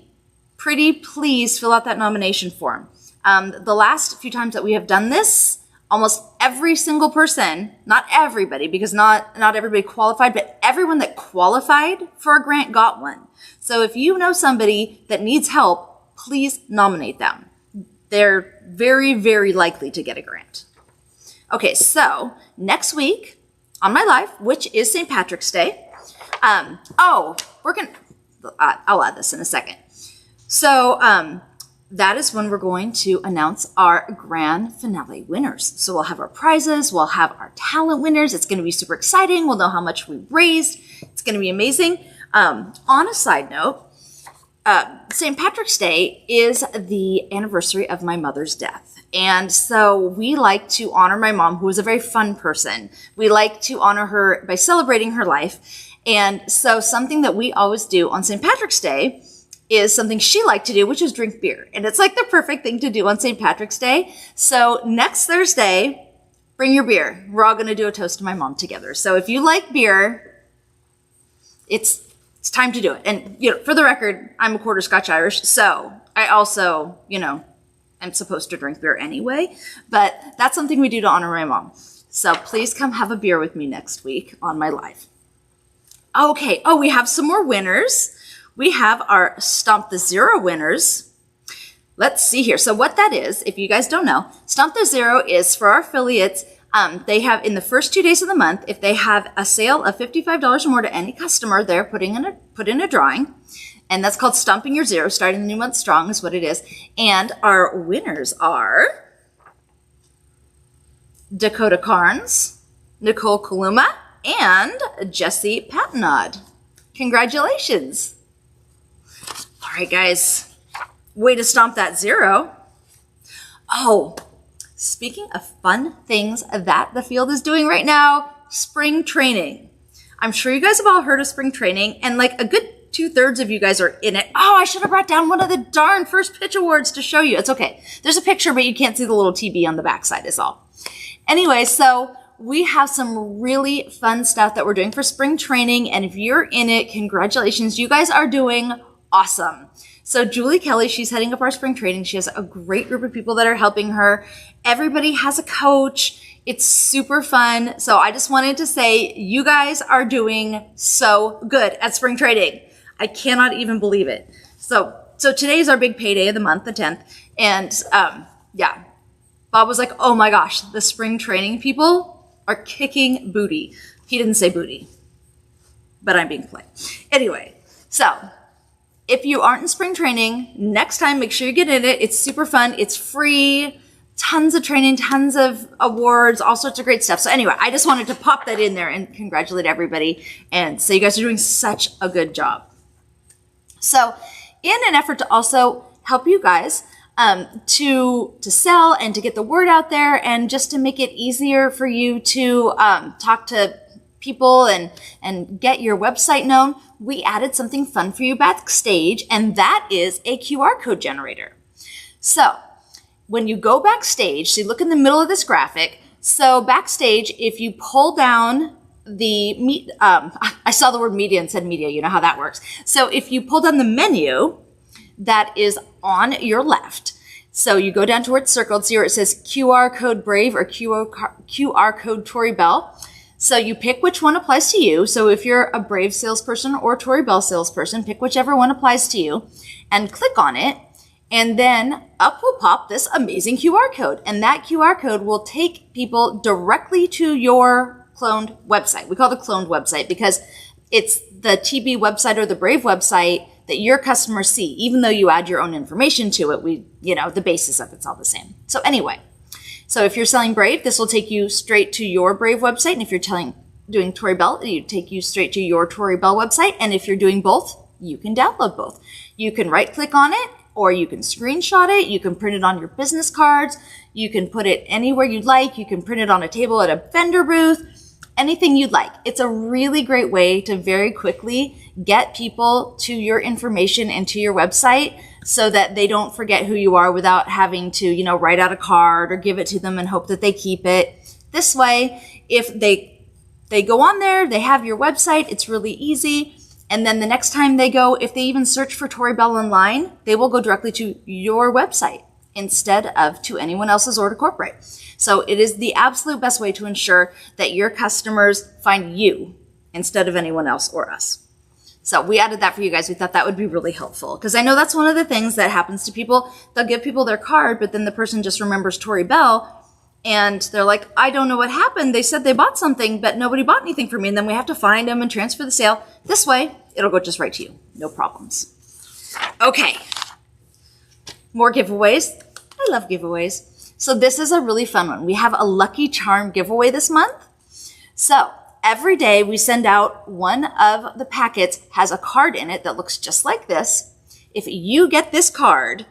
pretty please fill out that nomination form. The last few times that we have done this, almost every single person, not everybody, because not everybody qualified, but everyone that qualified for a grant got one. So if you know somebody that needs help, please nominate them. They're very, very likely to get a grant. Okay, so next week on my live, which is St. Patrick's Day, I'll add this in a second. So that is when we're going to announce our grand finale winners. So we'll have our prizes, we'll have our talent winners. It's going to be super exciting. We'll know how much we raised. It's going to be amazing. On a side note, St. Patrick's Day is the anniversary of my mother's death. And so we like to honor my mom, who was a very fun person. We like to honor her by celebrating her life. And so something that we always do on St. Patrick's Day is something she liked to do, which is drink beer. And it's like the perfect thing to do on St. Patrick's Day. So next Thursday, bring your beer. We're all going to do a toast to my mom together. So if you like beer, it's time to do it. And, for the record, I'm a quarter Scotch Irish. So I also, I'm supposed to drink beer anyway, but that's something we do to honor my mom. So please come have a beer with me next week on my live. Okay. Oh, we have some more winners. We have our Stomp the Zero winners. Let's see here. So what that is, if you guys don't know, Stomp the Zero is for our affiliates. They have, in the first 2 days of the month, if they have a sale of $55 or more to any customer, they're put in a drawing. And that's called Stomping Your Zero, starting the new month strong is what it is. And our winners are Dakota Carnes, Nicole Kaluma, and Jesse Patanod. Congratulations. All right, guys. Way to stomp that zero. Oh, speaking of fun things that the field is doing right now, spring training. I'm sure you guys have all heard of spring training, and like a good 2/3 of you guys are in it. Oh, I should have brought down one of the darn first pitch awards to show you. It's okay. There's a picture, but you can't see the little TB on the backside is all. Anyway, so we have some really fun stuff that we're doing for spring training. And if you're in it, congratulations. You guys are doing awesome. So Julie Kelly, she's heading up our spring training. She has a great group of people that are helping her. Everybody has a coach. It's super fun. So I just wanted to say you guys are doing so good at spring training. I cannot even believe it. So today is our big payday of the month, the 10th. And yeah, Bob was like, oh my gosh, the spring training people are kicking booty. He didn't say booty, but I'm being polite. Anyway, so if you aren't in spring training, next time, make sure you get in it. It's super fun. It's free. Tons of training, tons of awards, all sorts of great stuff. So anyway, I just wanted to pop that in there and congratulate everybody and say you guys are doing such a good job. So in an effort to also help you guys to sell and to get the word out there and just to make it easier for you to talk to people and get your website known, we added something fun for you backstage, and that is a QR code generator. So when you go backstage, so you look in the middle of this graphic. So backstage, if you pull down I saw the word media and said media. You know how that works. So if you pull down the menu that is on your left, so you go down to where it's circled, see where it says QR code Brave or QR code Tori Bell. So you pick which one applies to you. So if you're a Brave salesperson or Tori Bell salesperson, pick whichever one applies to you and click on it. And then up will pop this amazing QR code. And that QR code will take people directly to your cloned website. We call it the cloned website because it's the TB website or the Brave website that your customers see. Even though you add your own information to it, the basis of it's all the same. So anyway, So if you're selling Brave, this will take you straight to your Brave website. And if you're doing Tori Bell, you take you straight to your Tori Bell website. And if you're doing both, you can download both. You can right click on it, or you can screenshot it. You can print it on your business cards. You can put it anywhere you'd like. You can print it on a table at a vendor booth, anything you'd like. It's a really great way to very quickly get people to your information and to your website so that they don't forget who you are without having to, write out a card or give it to them and hope that they keep it. This way, if they go on there, they have your website, it's really easy. And then the next time they go, if they even search for Tori Bell online, they will go directly to your website instead of to anyone else's or to corporate. So it is the absolute best way to ensure that your customers find you instead of anyone else or us. So we added that for you guys. We thought that would be really helpful because I know that's one of the things that happens to people. They'll give people their card, but then the person just remembers Tori Bell and they're like, I don't know what happened. They said they bought something, but nobody bought anything for me. And then we have to find them and transfer the sale. This way, it'll go just right to you. No problems. Okay. More giveaways. I love giveaways. So this is a really fun one. We have a Lucky Charm giveaway this month. So every day we send out one of the packets has a card in it that looks just like this. If you get this card,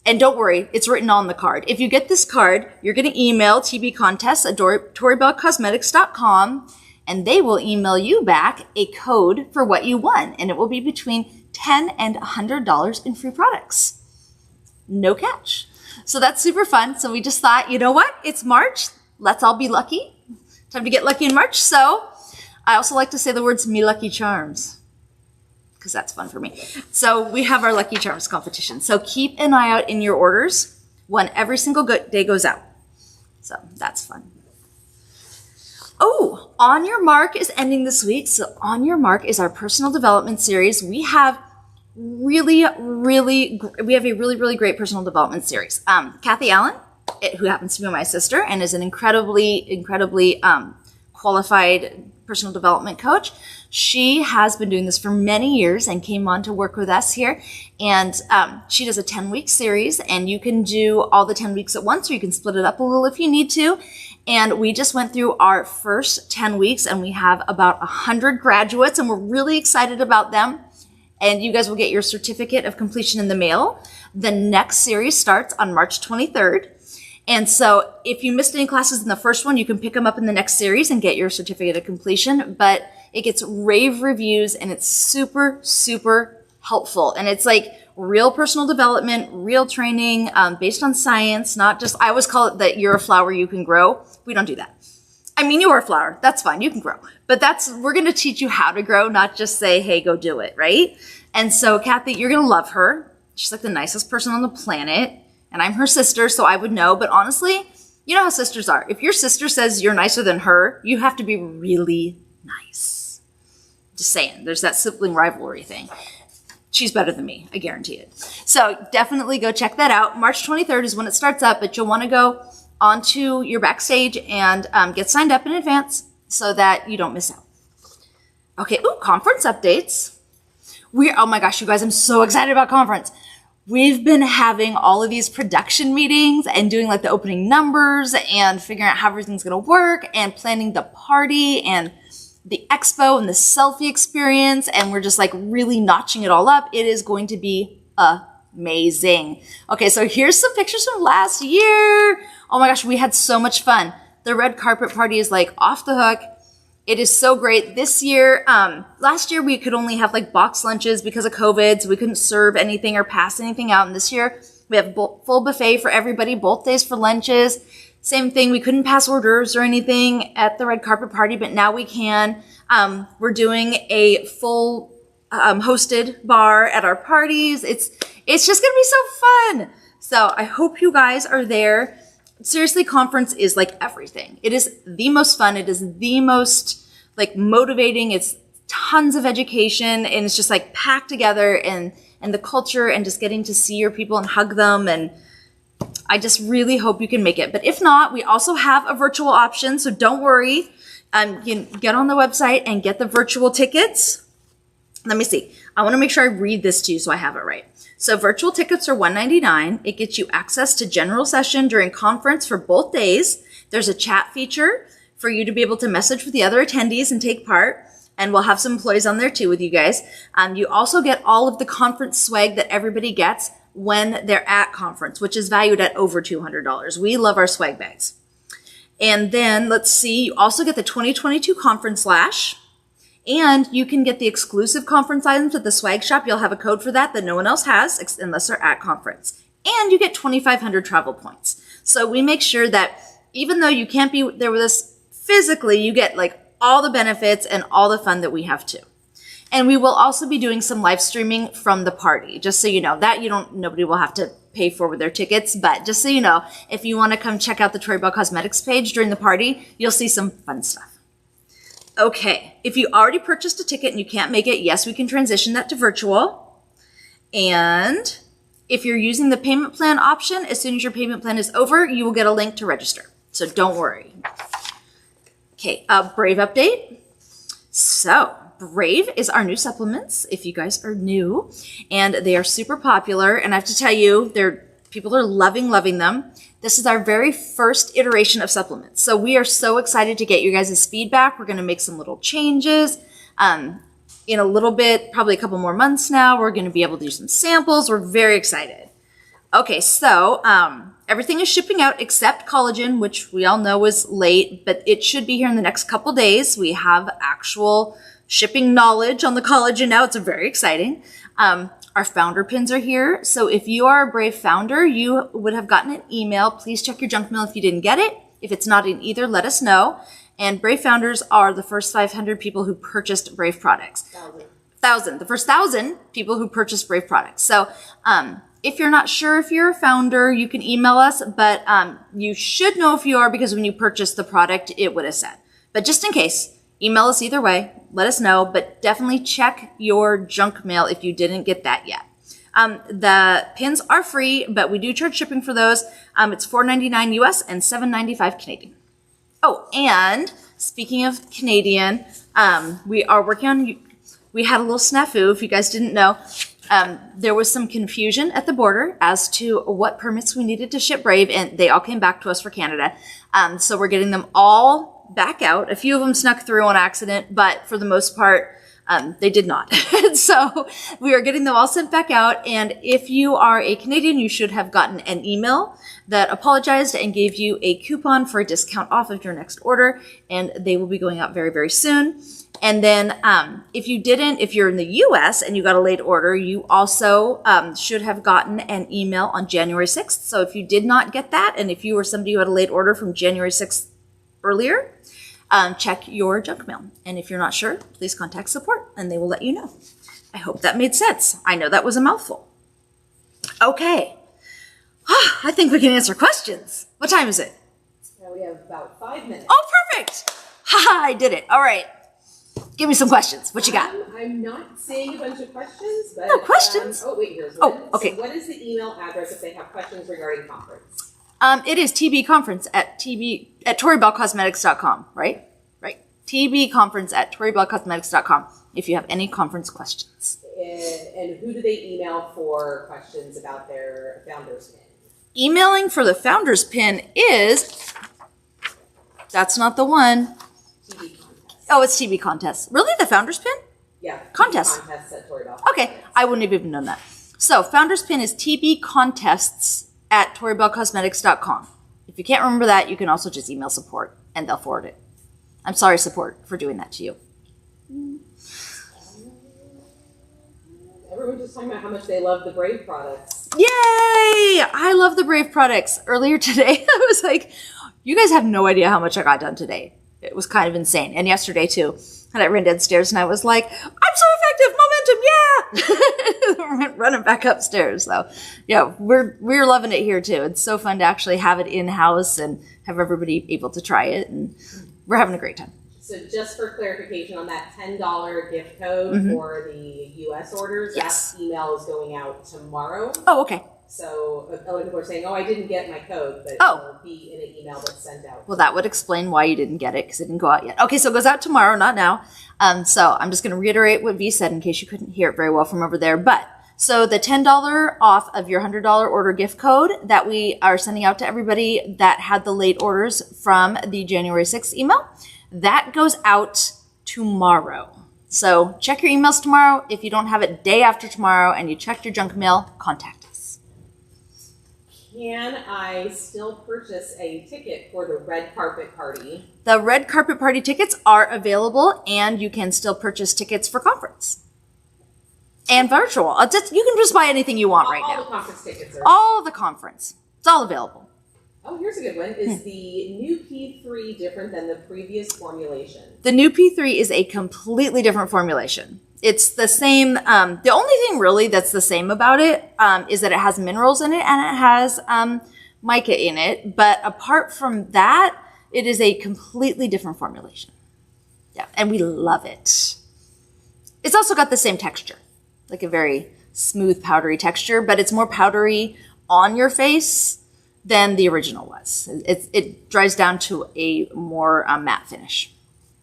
and don't worry, it's written on the card. If you get this card, you're going to email tbcontest@toribellcosmetics.com and they will email you back a code for what you won. And it will be between $10 and $100 in free products. No catch. So that's super fun. So we just thought, you know what? It's March. Let's all be lucky. Time to get lucky in March. So I also like to say the words me lucky charms because that's fun for me. So we have our Lucky Charms competition. So keep an eye out in your orders when every single day goes out. So that's fun. Oh, On Your Mark is ending this week. So On Your Mark is our personal development series. We have a really, really great personal development series. Kathy Allen, who happens to be my sister and is an incredibly qualified personal development coach. She has been doing this for many years and came on to work with us here. And she does a 10-week series, and you can do all the 10 weeks at once, or you can split it up a little if you need to. And we just went through our first 10 weeks, and we have about 100 graduates, and we're really excited about them. And you guys will get your certificate of completion in the mail. The next series starts on March 23rd. And so if you missed any classes in the first one, you can pick them up in the next series and get your certificate of completion. But it gets rave reviews and it's super, super helpful. And it's like real personal development, real training based on science, not just, I always call it that you're a flower you can grow. We don't do that. I mean, you are a flower. That's fine. You can grow. But we're going to teach you how to grow, not just say, hey, go do it, right? And so Kathy, you're going to love her. She's like the nicest person on the planet. And I'm her sister, so I would know. But honestly, you know how sisters are. If your sister says you're nicer than her, you have to be really nice. Just saying. There's that sibling rivalry thing. She's better than me. I guarantee it. So definitely go check that out. March 23rd is when it starts up, but you'll want to go onto your backstage and get signed up in advance so that you don't miss out. Okay, conference updates. Oh my gosh, you guys, I'm so excited about conference. We've been having all of these production meetings and doing like the opening numbers and figuring out how everything's going to work and planning the party and the expo and the selfie experience. And we're just like really notching it all up. It is going to be amazing. Okay, so here's some pictures from last year. Oh my gosh, we had so much fun. The red carpet party is like off the hook. It is so great. This year, last year we could only have like box lunches because of COVID, so we couldn't serve anything or pass anything out. And this year we have full buffet for everybody, both days for lunches. Same thing, we couldn't pass hors d'oeuvres or anything at the red carpet party, but now we can. We're doing a full hosted bar at our parties. It's just gonna be so fun. So I hope you guys are there. Seriously, conference is like everything. It is the most fun. It is the most like motivating. It's tons of education and it's just like packed together and the culture and just getting to see your people and hug them. And I just really hope you can make it. But if not, we also have a virtual option. So don't worry. You can get on the website and get the virtual tickets. Let me see. I want to make sure I read this to you so I have it right. So virtual tickets are $199. It gets you access to general session during conference for both days. There's a chat feature for you to be able to message with the other attendees and take part. And we'll have some employees on there too with you guys. You also get all of the conference swag that everybody gets when they're at conference, which is valued at over $200. We love our swag bags. And then let's see, you also get the 2022 conference lash. And you can get the exclusive conference items at the swag shop. You'll have a code for that no one else has unless they're at conference. And you get 2,500 travel points. So we make sure that even though you can't be there with us physically, you get like all the benefits and all the fun that we have too. And we will also be doing some live streaming from the party, just so you know. That nobody will have to pay for with their tickets, but just so you know, if you want to come check out the Tori Bell Cosmetics page during the party, you'll see some fun stuff. Okay, if you already purchased a ticket and you can't make it, yes, we can transition that to virtual. And if you're using the payment plan option, as soon as your payment plan is over, you will get a link to register. So don't worry. Okay, Brave update. So Brave is our new supplements, if you guys are new, and they are super popular. And I have to tell you, people are loving them. This is our very first iteration of supplements. So we are so excited to get you guys' feedback. We're going to make some little changes. In a little bit, probably a couple more months now, we're going to be able to do some samples. We're very excited. Okay, so everything is shipping out except collagen, which we all know is late, but it should be here in the next couple days. We have actual shipping knowledge on the collagen now. It's very exciting. Our founder pins are here. So if you are a Brave founder, you would have gotten an email. Please check your junk mail if you didn't get it. If it's not in either, let us know. And Brave founders are the first 500 people who purchased Brave products. The first 1,000 people who purchased Brave products. So if you're not sure if you're a founder, you can email us, but you should know if you are because when you purchased the product, it would have said. But just in case, email us either way. Let us know, but definitely check your junk mail if you didn't get that yet. The pins are free, but we do charge shipping for those. It's $4.99 US and $7.95 Canadian. Oh, and speaking of Canadian, we are working on, we had a little snafu, if you guys didn't know. There was some confusion at the border as to what permits we needed to ship Brave, and they all came back to us for Canada. So we're getting them all back out. A few of them snuck through on accident, but for the most part, they did not. So we are getting them all sent back out. And if you are a Canadian, you should have gotten an email that apologized and gave you a coupon for a discount off of your next order. And they will be going out very, very soon. And then if you're in the US and you got a late order, you also should have gotten an email on January 6th. So if you did not get that, and if you were somebody who had a late order from January 6th earlier, check your junk mail. And if you're not sure, please contact support and they will let you know. I hope that made sense. I know that was a mouthful. Okay. I think we can answer questions. What time is it? Now we have about 5 minutes. Oh, perfect. Ha, I did it. All right. Give me some questions. What you got? I'm not seeing a bunch of questions, but... No questions? Wait, here's one. Oh, okay. So what is the email address if they have questions regarding conference? It is TBconference at ToryBellCosmetics.com, right? Right. TBconference at ToryBellCosmetics.com if you have any conference questions. And who do they email for questions about their founder's pin? Emailing for the founder's pin is... That's not the one. TB contest. Oh, it's TB contest. Really? The founder's pin? Yeah. Contest. Contests at Tori Bell. Okay. I wouldn't have even known that. So founder's pin is TBcontests at ToryBellCosmetics.com. If you can't remember that, you can also just email support and they'll forward it. I'm sorry, support, for doing that to you. Everyone's just talking about how much they love the Brave products. Yay! I love the Brave products. Earlier today, I was like, you guys have no idea how much I got done today. It was kind of insane. And yesterday, too. And I ran downstairs and I was like, I'm so effective, momentum, yeah! Running back upstairs, though. Yeah, we're loving it here, too. It's so fun to actually have it in-house and have everybody able to try it. And we're having a great time. So just for clarification on that $10 gift code for the U.S. orders, Yes. that email is going out tomorrow. Oh, okay. So a lot of people are saying, "Oh, I didn't get my code," but Oh. it'll be in an email that's sent out. Well, that would explain why you didn't get it because it didn't go out yet. Okay, so it goes out tomorrow, not now. So I'm just going to reiterate what V said in case you couldn't hear it very well from over there. But so the $10 off of your $100 order gift code that we are sending out to everybody that had the late orders from the January 6th email, that goes out tomorrow. So check your emails tomorrow. If you don't have it day after tomorrow and you checked your junk mail, contact us. Can I still purchase a ticket for the red carpet party? The red carpet party tickets are available, and you can still purchase tickets for conference and virtual. You can just buy anything you want right All now. the conference tickets are. All the conference. It's all available. Oh, here's a good one. Is the new P3 different than the previous formulation? The new P3 is a completely different formulation. It's the same. The only thing really that's the same about it is that it has minerals in it and it has mica in it. But apart from that, it is a completely different formulation. Yeah, and we love it. It's also got the same texture, like a very smooth, powdery texture, but it's more powdery on your face than the original was. It dries down to a more matte finish,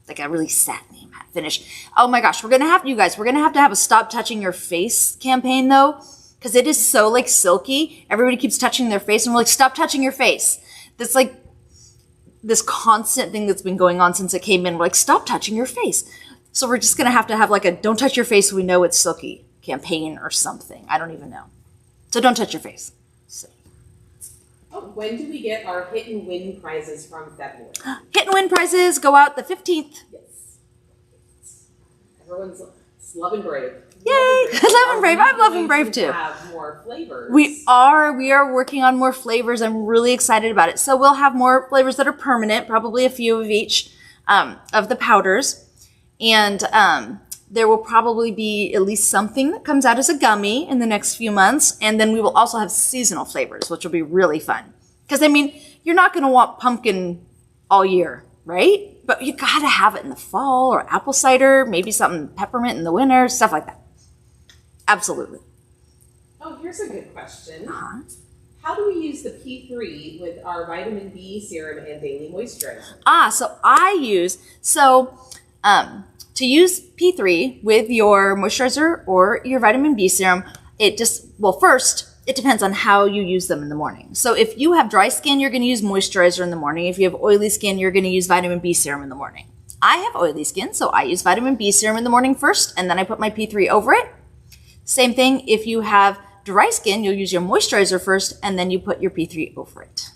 like a really satiny matte finish. Oh my gosh, we're gonna have to have a stop touching your face campaign though, because it is so like silky. Everybody keeps touching their face, and we're like, stop touching your face. That's like this constant thing that's been going on since it came in. We're like, stop touching your face. So we're just gonna have to have like a don't touch your face so we know it's silky campaign or something. I don't even know. So don't touch your face. So. Oh, when do we get our hit and win prizes from February? Hit and win prizes go out the 15th. Yes. Everyone's loving Brave. Yay! Loving Brave. I'm loving Brave too. Have more flavors. We are working on more flavors. I'm really excited about it. So we'll have more flavors that are permanent, probably a few of each of the powders. And there will probably be at least something that comes out as a gummy in the next few months. And then we will also have seasonal flavors, which will be really fun. Because, I mean, you're not going to want pumpkin all year, right? But you got to have it in the fall, or apple cider, maybe something peppermint in the winter, stuff like that. Absolutely. Oh, here's a good question. Uh-huh. How do we use the P3 with our vitamin B serum and daily moisturizer? To use P3 with your moisturizer or your vitamin B serum, first, it depends on how you use them in the morning. So if you have dry skin, you're going to use moisturizer in the morning. If you have oily skin, you're going to use vitamin B serum in the morning. I have oily skin, so I use vitamin B serum in the morning first, and then I put my P3 over it. Same thing, if you have dry skin, you'll use your moisturizer first, and then you put your P3 over it.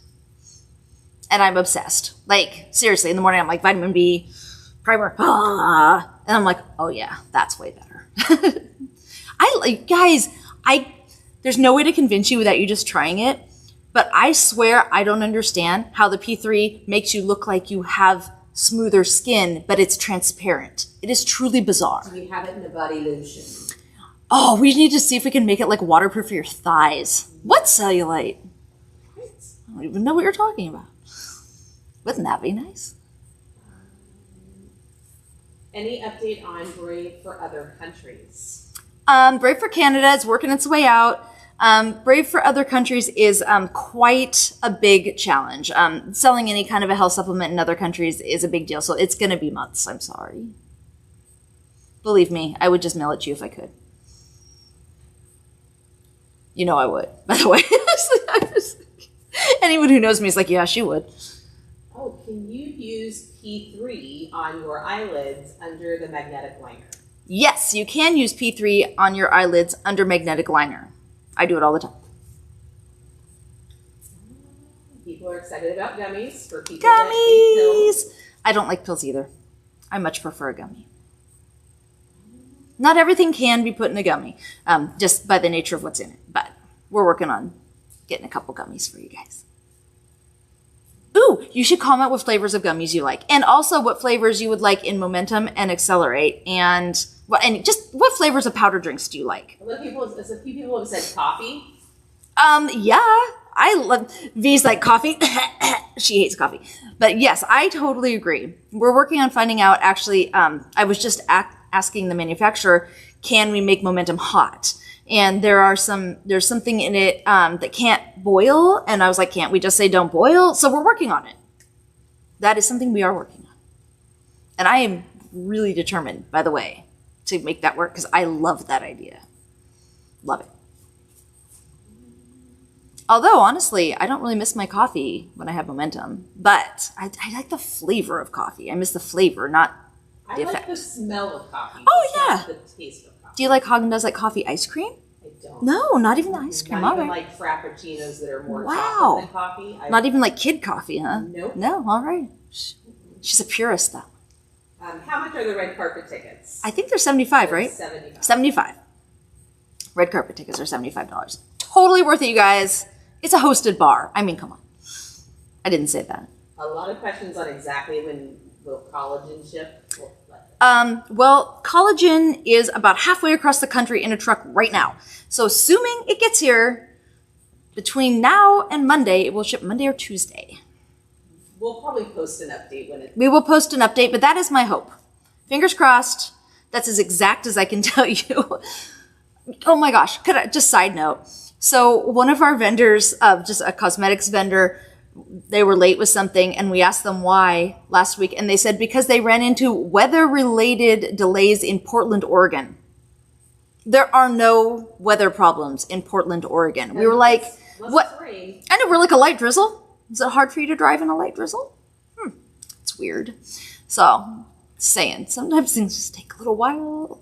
And I'm obsessed. Like, seriously, in the morning, I'm like, vitamin B, primer, and I'm like, oh yeah, that's way better. There's no way to convince you without you just trying it, but I swear I don't understand how the P3 makes you look like you have smoother skin, but it's transparent. It is truly bizarre. We have it in the body lotion. Oh, we need to see if we can make it like waterproof for your thighs. What cellulite? I don't even know what you're talking about. Wouldn't that be nice? Any update on Brave for other countries? Brave for Canada is working its way out. Brave for other countries is quite a big challenge. Selling any kind of a health supplement in other countries is a big deal, so it's going to be months. I'm sorry. Believe me, I would just mail it to you if I could. You know I would, by the way. Anyone who knows me is like, yeah, she would. Oh, can you use P3 on your eyelids under the magnetic liner? Yes, you can use P3 on your eyelids under magnetic liner. I do it all the time. People are excited about gummies for people that take pills. Gummies! I don't like pills either. I much prefer a gummy. Not everything can be put in a gummy, just by the nature of what's in it. But we're working on getting a couple gummies for you guys. Ooh, you should comment what flavors of gummies you like. And also what flavors you would like in Momentum and Accelerate. And just what flavors of powder drinks do you like? A few people have said coffee. Yeah. I love, V's like coffee. She hates coffee. But yes, I totally agree. We're working on finding out, actually, I was just asking the manufacturer, can we make Momentum hot? And there's something in it that can't boil. And I was like, can't we just say don't boil? So we're working on it. That is something we are working on. And I am really determined, by the way, to make that work because I love that idea. Love it. Although, honestly, I don't really miss my coffee when I have momentum. But I like the flavor of coffee. I miss the flavor, not the I effect. like the smell of coffee. Oh, just not yeah. the taste of coffee. Do you like Haagen-Dazs like coffee ice cream? I don't. No, not even the ice cream. Not All even right. like frappuccinos that are more Wow. chocolate than coffee. Not even like kid coffee, huh? Nope. No, all right. She's a purist, though. How much are the red carpet tickets? I think they're 75, right? 75. 75. Red carpet tickets are $75. Totally worth it, you guys. It's a hosted bar. I mean, come on. I didn't say that. A lot of questions on exactly when will collagen ship. Well, collagen is about halfway across the country in a truck right now. So assuming it gets here between now and Monday, it will ship Monday or Tuesday. We'll probably post an update when it. We will post an update, but that is my hope. Fingers crossed. That's as exact as I can tell you. Oh my gosh. Just side note. So one of our vendors, just a cosmetics vendor, they were late with something and we asked them why last week. And they said because they ran into weather-related delays in Portland, Oregon. There are no weather problems in Portland, Oregon. We were like, what? Rain. I know, we're like a light drizzle. Is it hard for you to drive in a light drizzle? It's weird. So, saying, sometimes things just take a little while.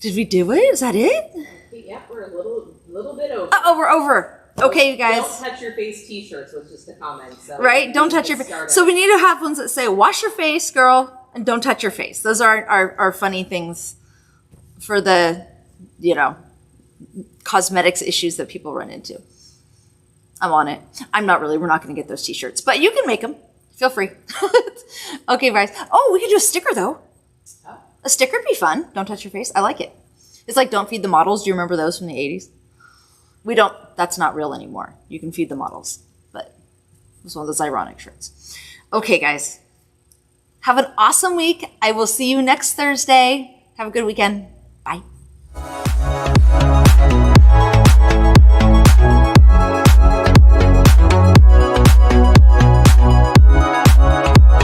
Did we do it? Is that it? Yeah, we're a little bit over. Oh, we're over. Okay, you guys. Don't touch your face t-shirts was just a comment. So Right? Don't touch your face. So we need to have ones that say, wash your face, girl, and don't touch your face. Those are our funny things for the, cosmetics issues that people run into. I'm on it. I'm not really. We're not going to get those t-shirts, but you can make them. Feel free. Okay, guys. Oh, we could do a sticker, though. Oh. A sticker would be fun. Don't touch your face. I like it. It's like Don't Feed the Models. Do you remember those from the 80s? We don't. That's not real anymore. You can feed the models, but it was one of those ironic shirts. Okay, guys. Have an awesome week. I will see you next Thursday. Have a good weekend. Bye.